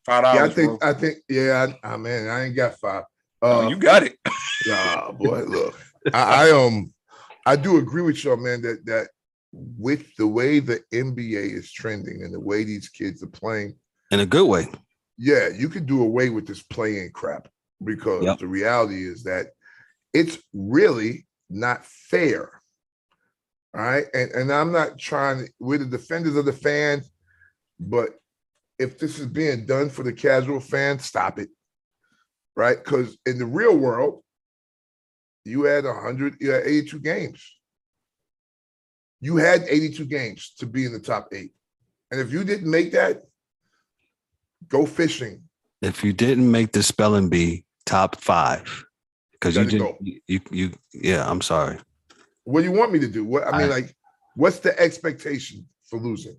$5. I think, man, I ain't got 5. You got it. Nah, boy, look, I do agree with y'all, man, that with the way the NBA is trending and the way these kids are playing in a good way. Yeah, you could do away with this playing crap because the reality is that it's really not fair. All right. And I'm not we're the defenders of the fans, but if this is being done for the casual fan, stop it. Right? Because in the real world, you had 82 games. You had 82 games to be in the top 8. And if you didn't make that, go fishing. If you didn't make the spelling bee top 5, because I'm sorry. What do you want me to do? What's the expectation for losing?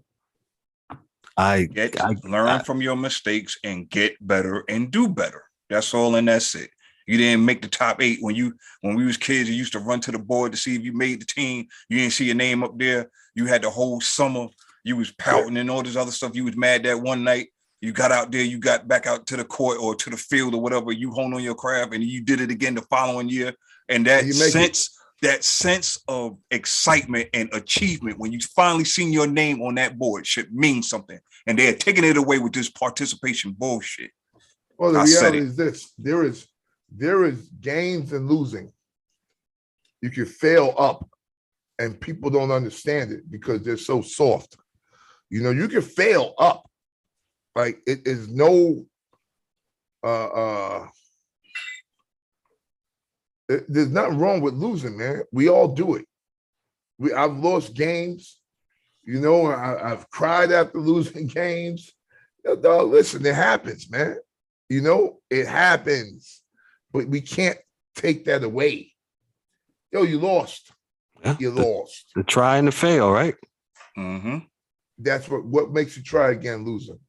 Learn from your mistakes and get better and do better. That's all, and that's it. You didn't make the top 8 when we was kids. You used to run to the board to see if you made the team. You didn't see your name up there. You had the whole summer. You was pouting and all this other stuff. You was mad that one night. You got out there. You got back out to the court or to the field or whatever. You honed on your craft and you did it again the following year. And that sense of excitement and achievement when you finally seen your name on that board should mean something. And they're taking it away with this participation bullshit. Well, the reality is this: there is gains and losing. You can fail up, and people don't understand it because they're so soft. You know, you can fail up. Like it is no there's nothing wrong with losing, man. We all do it. I've lost games. You know, I've cried after losing games. Dog, listen, it happens, man. You know, it happens. But we can't take that away. Yo, you lost. Yeah, you lost. The try and the fail, right? Mm-hmm. That's what makes you try again, losing.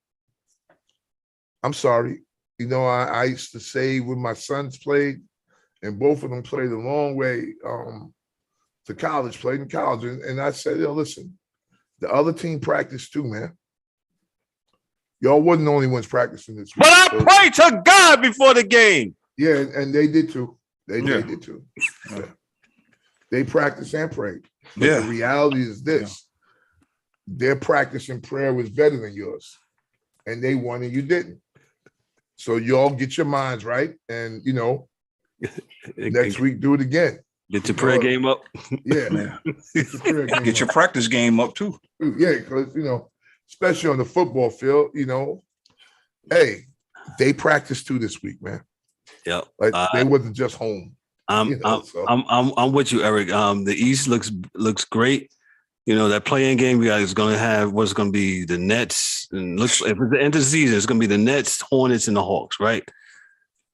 I'm sorry. You know, I used to say when my sons played, and both of them played a long way to college, played in college. And I said, yo, listen, the other team practiced too, man. Y'all wasn't the only ones practicing this week. But I pray to God before the game. Yeah, and they did too. They did too. Yeah. They practice and pray. But Yeah. the reality is this: their practice and prayer was better than yours, and they won and you didn't. So y'all get your minds right, and next week do it again. Get your prayer game up. Yeah. Get your prayer game Get your up. practice game up too. Yeah, because especially on the football field, hey, they practiced too this week, man. Yep. Like they wasn't just home. I'm with you, Eric. The East looks great. That playing game we got is going to have what's going to be the Nets, and if it's the end of the season, it's going to be the Nets, Hornets, and the Hawks, right?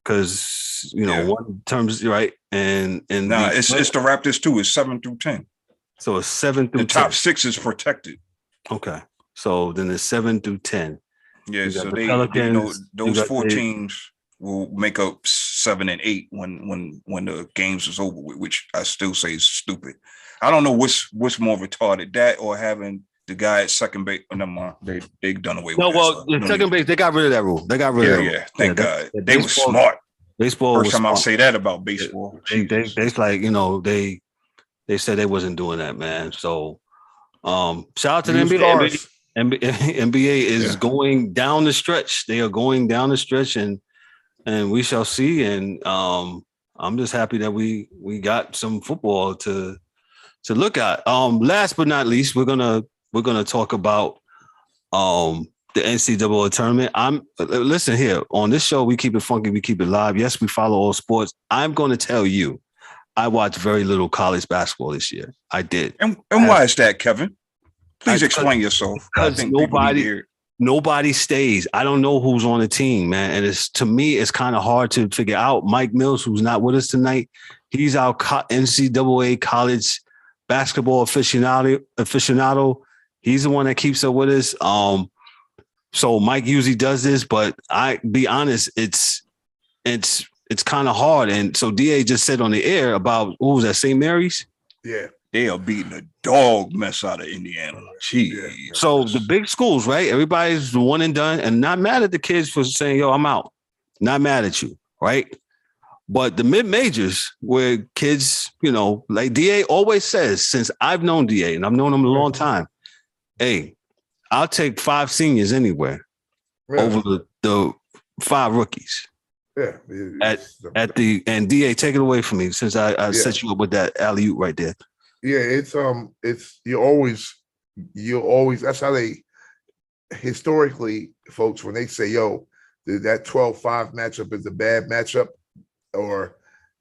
Because one terms right, and it's the Raptors too. It's 7 through 10. So it's 7 through the 10. top 6 is protected. Okay, so then it's 7 through 10. Yeah, so those 4 teams will make up 7 and 8 when the games is over with, which I still say is stupid. I don't know what's more retarded, that or having the guy at second base. Oh, never mind. They done away with that. Well, second base, they got rid of that rule. They got rid of that rule. Yeah, thank God. They were smart. Baseball. First time I'll say that about baseball. They like, they said they wasn't doing that, man. So shout out to the NBA. NBA is going down the stretch. They are going down the stretch, and we shall see. And I'm just happy that we got some football to look at. Last but not least, we're gonna talk about the NCAA tournament. Listen here, on this show, we keep it funky, we keep it live. Yes, we follow all sports. I'm going to tell you, I watched very little college basketball this year. I did. And why is that, Kevin? Please explain yourself. Because nobody stays. I don't know who's on the team, man. And to me, it's kind of hard to figure out. Mike Mills, who's not with us tonight, he's our NCAA college basketball aficionado. He's the one that keeps up with us. So Mike usually does this, but I be honest, it's kind of hard. And so DA just said on the air about who was that, St. Mary's? Yeah. They are beating a dog mess out of Indiana. Jeez. Yeah. So the big schools, right? Everybody's one and done, and not mad at the kids for saying, yo, I'm out. Not mad at you, right? But the mid-majors where kids, like DA always says, since I've known DA, and I've known him a long time, hey, I'll take 5 seniors anywhere over the 5 rookies. Yeah. And DA, take it away from me since I set you up with that alley-oop right there. Yeah, it's you always that's how they historically, folks, when they say, yo, that 12-5 matchup is a bad matchup, or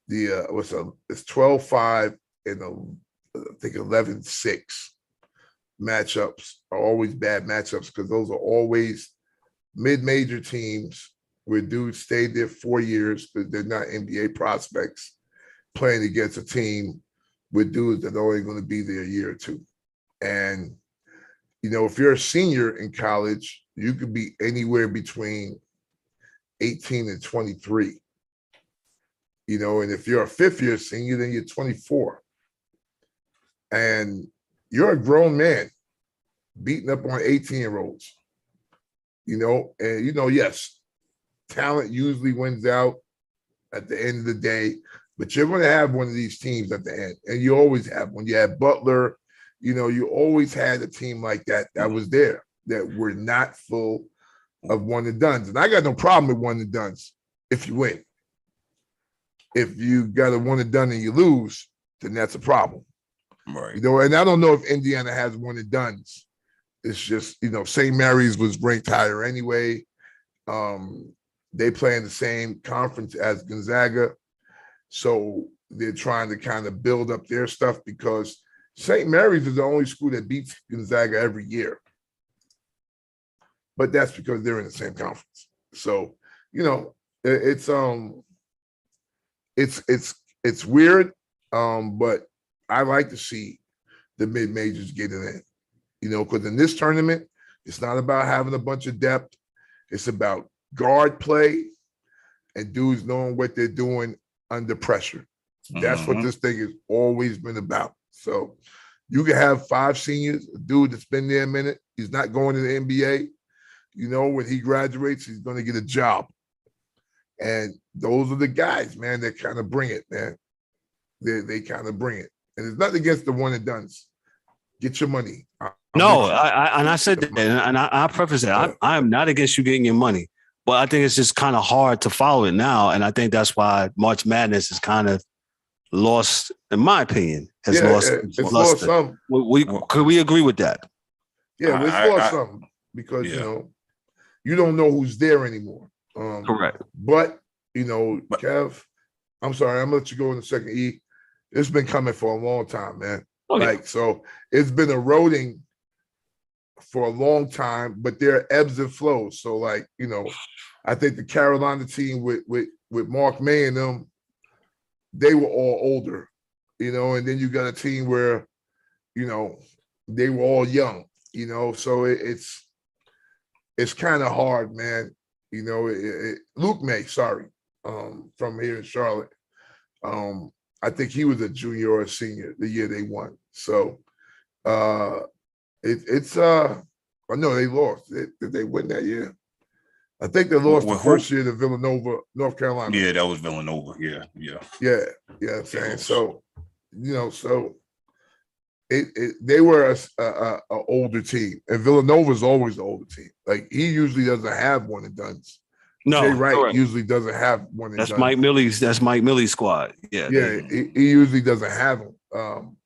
it's 12-5 and I think 11-6 matchups are always bad matchups, because those are always mid-major teams where dudes stayed there 4 years, but they're not NBA prospects, playing against a team with dudes that are only going to be there a year or two. And, if you're a senior in college, you could be anywhere between 18 and 23. And if you're a 5th-year senior, then you're 24. And you're a grown man beating up on 18-year-olds. And, yes, talent usually wins out at the end of the day, but you're going to have one of these teams at the end. And you always have. When you had Butler, you always had a team like that was there, that were not full of one and dones. And I got no problem with one and dones if you win. If you got a one and done and you lose, then that's a problem. Right. And I don't know if Indiana has one and dones. It's just, St. Mary's was ranked higher anyway. They play in the same conference as Gonzaga. So they're trying to kind of build up their stuff, because St. Mary's is the only school that beats Gonzaga every year. But that's because they're in the same conference. So, it's weird, but I like to see the mid-majors getting in, because in this tournament, it's not about having a bunch of depth. It's about guard play and dudes knowing what they're doing under pressure. That's what this thing has always been about. So you can have 5 seniors, a dude that's been there a minute. He's not going to the NBA. When he graduates, he's going to get a job. And those are the guys, man, that kind of bring it, man. They kind of bring it. And it's nothing against the one and dones. Get your money. I said that, and I preface that. I am not against you getting your money, but I think it's just kind of hard to follow it now, and I think that's why March Madness is kind of lost, in my opinion. It's lost some. Could we agree with that? Yeah, it's lost something because you don't know who's there anymore. Correct. But Kev, I'm sorry, I'm gonna let you go in a second. E, it's been coming for a long time, man. Okay. So it's been eroding for a long time, but there are ebbs and flows. So I think the Carolina team with Mark May and them, they were all older, and then you got a team where, they were all young, so it's kind of hard, man. Luke May, from here in Charlotte. I think he was a junior or a senior the year they won. So it's I know they lost. Did they win that year? I think they lost the first year to Villanova, North Carolina. Yeah, that was Villanova. Yeah. I'm saying. So, they were a older team, and Villanova's always the older team. Like, he usually doesn't have one and dones. No, Jay Wright usually doesn't have one and dones. That's Mike Millie's squad. Yeah, he usually doesn't have them.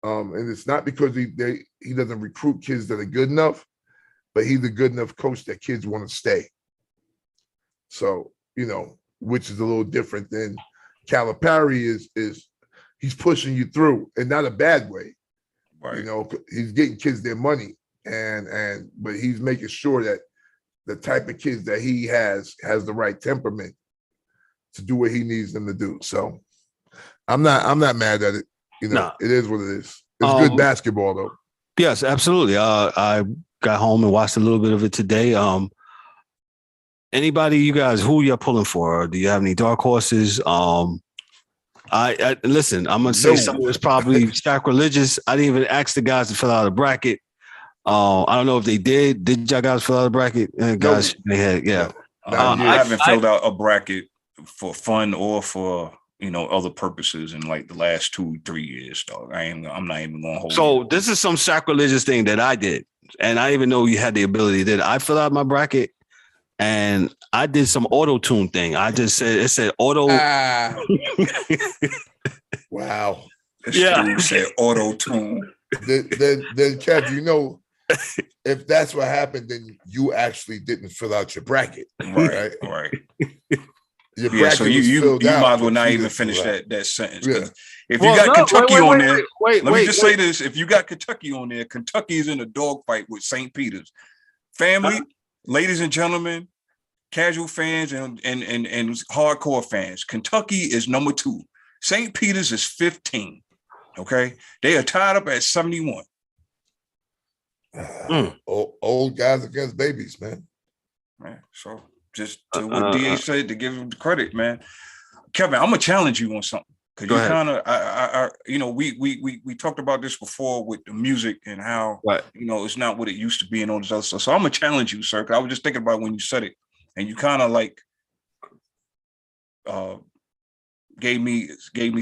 And it's not because he doesn't recruit kids that are good enough, but he's a good enough coach that kids want to stay. So, which is a little different than Calipari is he's pushing you through, and not a bad way. Right. He's getting kids their money, but he's making sure that the type of kids that he has the right temperament to do what he needs them to do. So I'm not mad at it. It is what it is. It's good basketball though. Yes, absolutely. I got home and watched a little bit of it today. Anybody, you guys, who you're pulling for? Or do you have any dark horses? I listen, I'm gonna say something that's probably sacrilegious. I didn't even ask the guys to fill out a bracket. I don't know if they did. Did y'all guys fill out a bracket? Guys, they had, yeah. I haven't filled out a bracket for fun or for other purposes in like the last 2-3 years, dog. I'm not even gonna hold. So this is some sacrilegious thing that I did, and I didn't even know you had the ability. Did I fill out my bracket? And I did some auto tune thing. I just said auto. Wow. Dude said auto tune. Then Kev, if that's what happened, then you actually didn't fill out your bracket. Right. Your bracket so you might as well not even finish that sentence. Yeah. If you got Kentucky on there, let me just say this. If you got Kentucky on there, Kentucky is in a dogfight with St. Peter's. Family, ladies and gentlemen, casual fans and hardcore fans, Kentucky is number 2. St. Peter's is 15. Okay, they are tied up at 71. Old guys against babies, man. So just to what DA said, to give him the credit, man. Kevin, I'm gonna challenge you on something because you kind of, we talked about this before with the music and how it's not what it used to be and all this other stuff. So I'm gonna challenge you, sir. Because I was just thinking about when you said it, and you kind of like gave me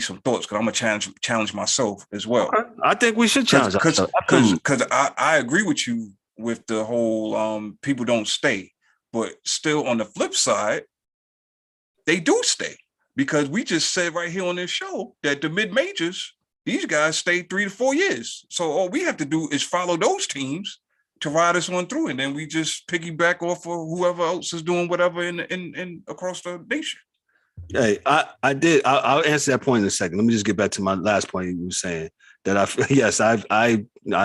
some thoughts because I'm gonna challenge myself as well. Okay. I think we should challenge because I agree with you with the whole people don't stay, but still on the flip side, they do stay because we just said right here on this show that the mid majors, these guys stay 3 to 4 years. So all we have to do is follow those teams to ride us on through, and then we just piggyback off of whoever else is doing whatever in across the nation. Hey, I did. I'll answer that point in a second. Let me just get back to my last point you were saying that I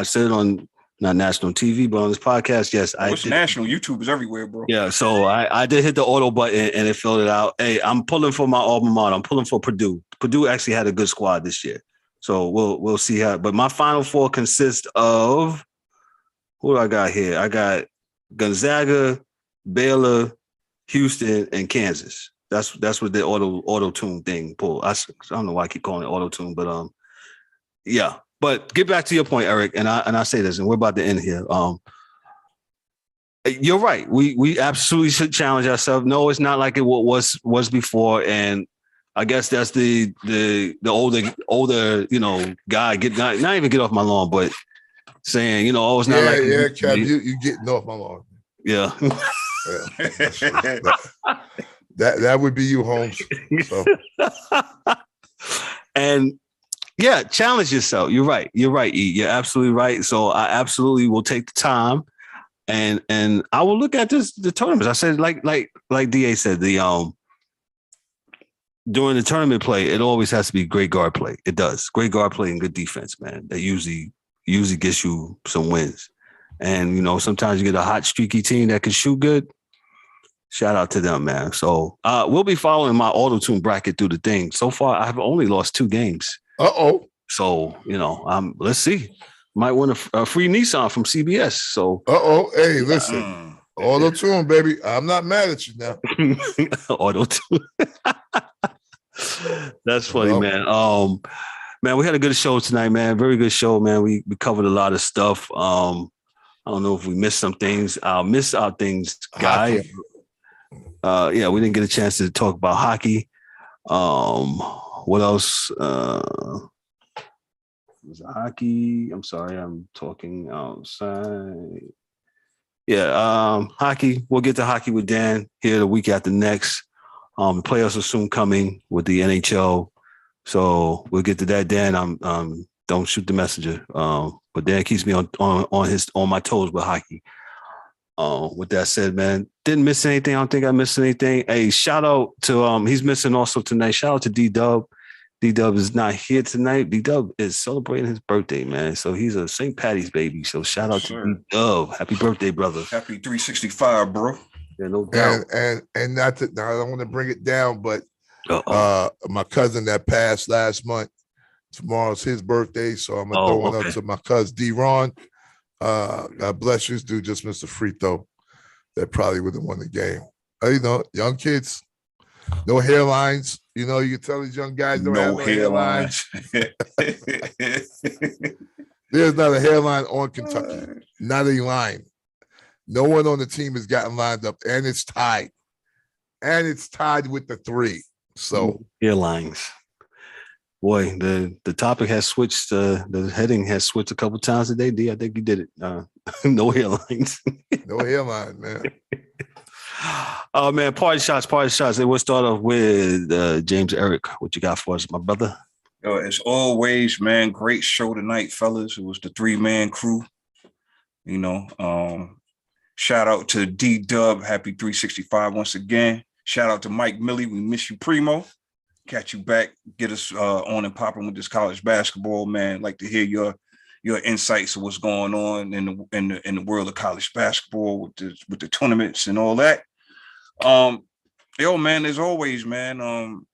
said it on not national TV, but on this podcast. Yes, it's national. YouTube is everywhere, bro. Yeah, so I did hit the auto button and it filled it out. Hey, I'm pulling for my alma mater. I'm pulling for Purdue. Purdue actually had a good squad this year, so we'll see how. But my final four consist of who do I got here? I got Gonzaga, Baylor, Houston, and Kansas. That's what the auto tune thing pulled. I don't know why I keep calling it auto tune, but yeah. But get back to your point, Eric, and I say this, and we're about to end here. You're right. We absolutely should challenge ourselves. No, it's not like it was before, and I guess that's the older guy not even get off my lawn, but saying oh it's not like Kev, you getting off my lawn. Yeah. That would be you, Holmes. So. And challenge yourself. You're right, E. You're absolutely right. So I absolutely will take the time and I will look at the tournaments. I said like DA said, during the tournament play, it always has to be great guard play. It does. Great guard play and good defense, man. That usually gets you some wins. And sometimes you get a hot, streaky team that can shoot good. Shout out to them, man. So we'll be following my auto-tune bracket through the thing. So far, I've only lost 2 games. Uh-oh. So, let's see. Might win a free Nissan from CBS. So Hey, listen. Auto-tune, baby. I'm not mad at you now. Auto-tune. That's funny, man. Man, we had a good show tonight, man. Very good show, man. We covered a lot of stuff. I don't know if we missed some things. I'll miss out things, Guy. We didn't get a chance to talk about hockey. What else? Was it hockey? I'm sorry, I'm talking outside. Hockey. We'll get to hockey with Dan here the week after next. The playoffs are soon coming with the NHL, so we'll get to that. Dan, don't shoot the messenger. But Dan keeps me on my toes with hockey. With that said, man, didn't miss anything. I don't think I missed anything. Hey, shout out to he's missing also tonight. Shout out to D-Dub. D-Dub is not here tonight. D-Dub is celebrating his birthday, man. So he's a St. Patty's baby. So shout out to D-Dub. Happy birthday, brother. Happy 365, bro. Yeah, no doubt. And now I don't want to bring it down, but my cousin that passed last month, tomorrow's his birthday. So I'm gonna throw one up to my cousin D-Ron. God bless you. This dude just missed a free throw that probably would have won the game. Young kids, no hairlines. You can tell these young guys don't have no hairlines. There's not a hairline on Kentucky. Not a line. No one on the team has gotten lined up, and it's tied. And it's tied with the 3. So hairlines. Boy, the topic has switched. The heading has switched a couple times today. D, I think you did it. No hairlines. No hairline, man. Oh man, party shots. And we'll start off with James Eric. What you got for us, my brother? As always, man, great show tonight, fellas. It was the 3-man crew. Shout out to D-Dub. Happy 365 once again. Shout out to Mike Millie. We miss you, Primo. Catch you back. Get us on and popping with this college basketball, man. Like to hear your insights of what's going on in the world of college basketball with the tournaments and all that. Man, as always, man.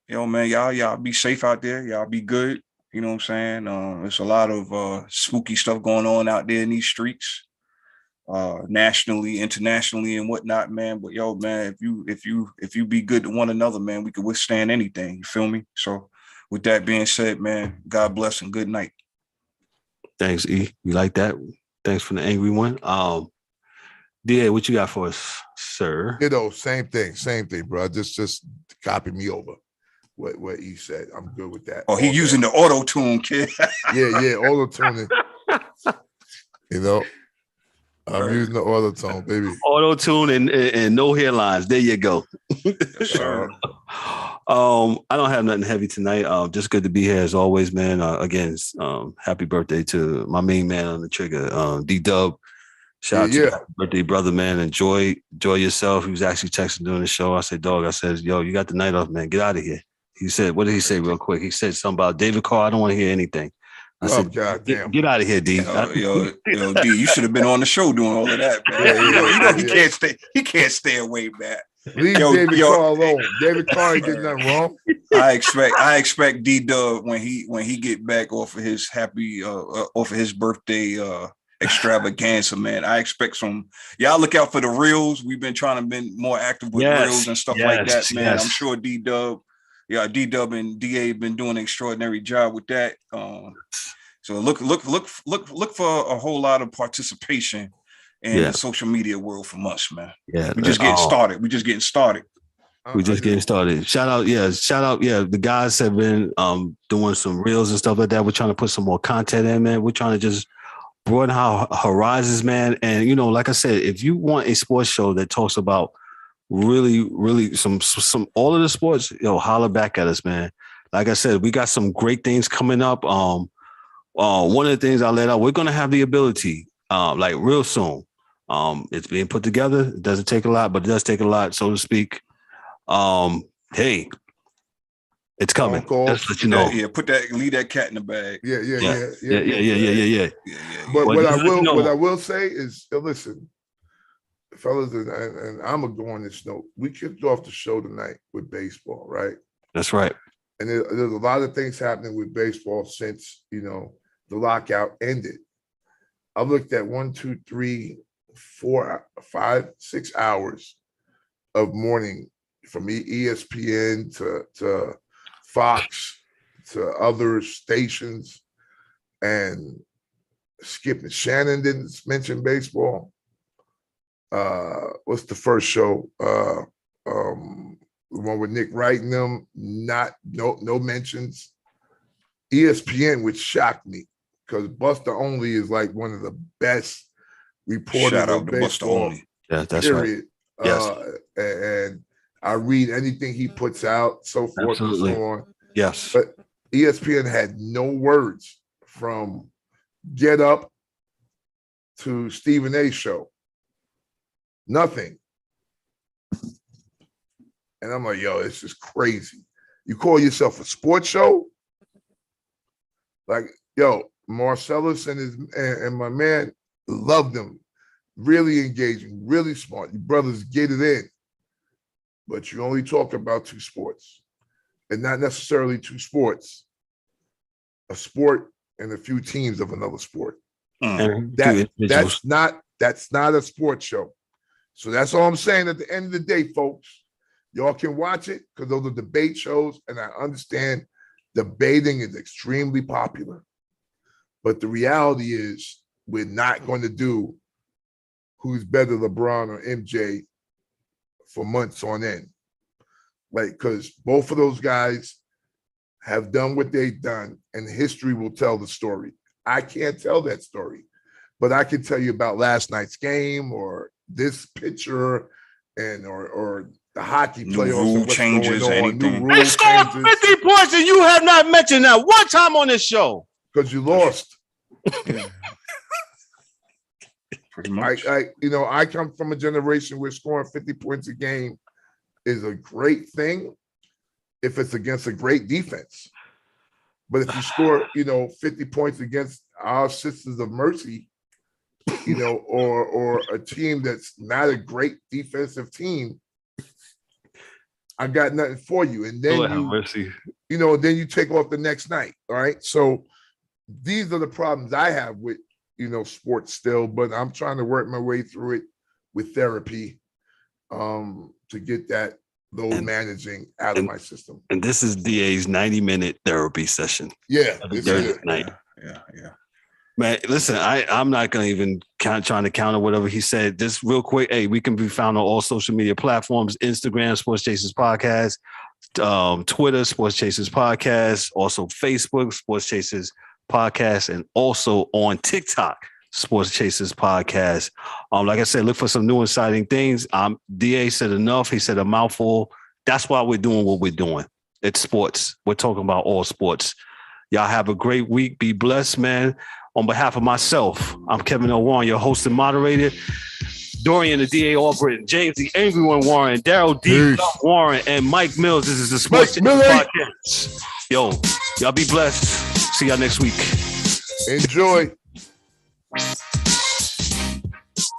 Man, y'all be safe out there. Y'all be good. You know what I'm saying? There's a lot of spooky stuff going on out there in these streets. Nationally, internationally, and whatnot, man. But man, if you be good to one another, man, we can withstand anything. You feel me? So, with that being said, man, God bless and good night. Thanks, E. You like that? Thanks for the angry one. DA, what you got for us, sir? Same thing, bro. Just copy me over what E said. I'm good with that. Oh, he using the auto tune, kid. yeah, auto tuning. I'm using the auto tune, baby. Auto tune and no hairlines. There you go. Yes, sir. I don't have nothing heavy tonight. Just good to be here as always, man. Again, happy birthday to my main man on the trigger, D-Dub. Shout out to you, happy birthday, brother, man. Enjoy yourself. He was actually texting during the show. I said, dog, yo, you got the night off, man. Get out of here. He said, what did he say real quick? He said something about David Carr. I don't want to hear anything. I said, God damn. Get out of here, D. Yo, D, you should have been on the show doing all of that, man. He can't stay away, man. Leave David Carr alone. David Carr ain't did nothing wrong. I expect D-Dub when he get back off of his off of his birthday extravaganza, man. I expect some. Y'all look out for the reels. We've been trying to be more active with reels and stuff like that, man. Yes. I'm sure D-Dub and DA have been doing an extraordinary job with that. So look for a whole lot of participation in the social media world from us, man. Yeah, we're just getting started. We just getting started. Shout out. The guys have been doing some reels and stuff like that. We're trying to put some more content in, man. We're trying to just broaden our horizons, man. And like I said, if you want a sports show that talks about really some all of the sports, holler back at us, man. Like I said, we got some great things coming up. One of the things I let out, we're gonna have the ability, like real soon. It's being put together. It doesn't take a lot, but it does take a lot, so to speak. Hey, it's coming. Just let you know. Leave that cat in the bag. Yeah. But what I will say is, listen, fellas, and I'm gonna go on this note. We kicked off the show tonight with baseball, right? That's right. And there's a lot of things happening with baseball since the lockout ended. I looked at 1, 2, 3, 4, 5, 6 hours of morning from ESPN to Fox to other stations, and Skip and Shannon didn't mention baseball. What's the first show? The one with Nick Wright and them, no mentions. ESPN, which shocked me, because Buster Only is like one of the best reporters. Shout out to Buster Only. Yeah, that's period. Right. Yes. And I read anything he puts out, so forth and so on. Yes. But ESPN had no words from Get Up to Stephen A. show. Nothing. And I'm like, yo, this is crazy. You call yourself a sports show? Like, yo, Marcellus and my man loved them. Really engaging, really smart. You brothers get it in. But you only talk about 2 sports. And not necessarily 2 sports. A sport and a few teams of another sport. That's not a sports show. So that's all I'm saying at the end of the day, folks. Y'all can watch it because those are debate shows, and I understand debating is extremely popular. But the reality is we're not going to do who's better, LeBron or MJ, for months on end. Like, because both of those guys have done what they've done, and history will tell the story. I can't tell that story, but I can tell you about last night's game or this pitcher and or the hockey playoffs and what's changes, going on. anything. New rule changes. 50 points and you have not mentioned that one time on this show. Because you lost. Yeah. Pretty much. I come from a generation where scoring 50 points a game is a great thing if it's against a great defense. But if you score, 50 points against our Sisters of Mercy, or a team that's not a great defensive team, I got nothing for you. And then then you take off the next night. All right. So these are the problems I have with, sports still, but I'm trying to work my way through it with therapy to get that load managing out of my system. And this is DA's 90-minute therapy session. Yeah. Night. Yeah. Man, listen, I'm not going to even trying to counter whatever he said. Just real quick, hey, we can be found on all social media platforms, Instagram, Sports Chasers Podcast, Twitter, Sports Chasers Podcast, also Facebook, Sports Chasers Podcast, and also on TikTok, Sports Chasers Podcast. Like I said, look for some new exciting things. DA said enough. He said a mouthful. That's why we're doing what we're doing. It's sports. We're talking about all sports. Y'all have a great week. Be blessed, man. On behalf of myself, I'm Kevin L. Warren, your host and moderator. Dorian, the DA Albritton, James, the Angry One Warren, Daryl D. Warren, and Mike Mills. This is the Sports Chasers Podcast. Yo, y'all be blessed. See y'all next week. Enjoy.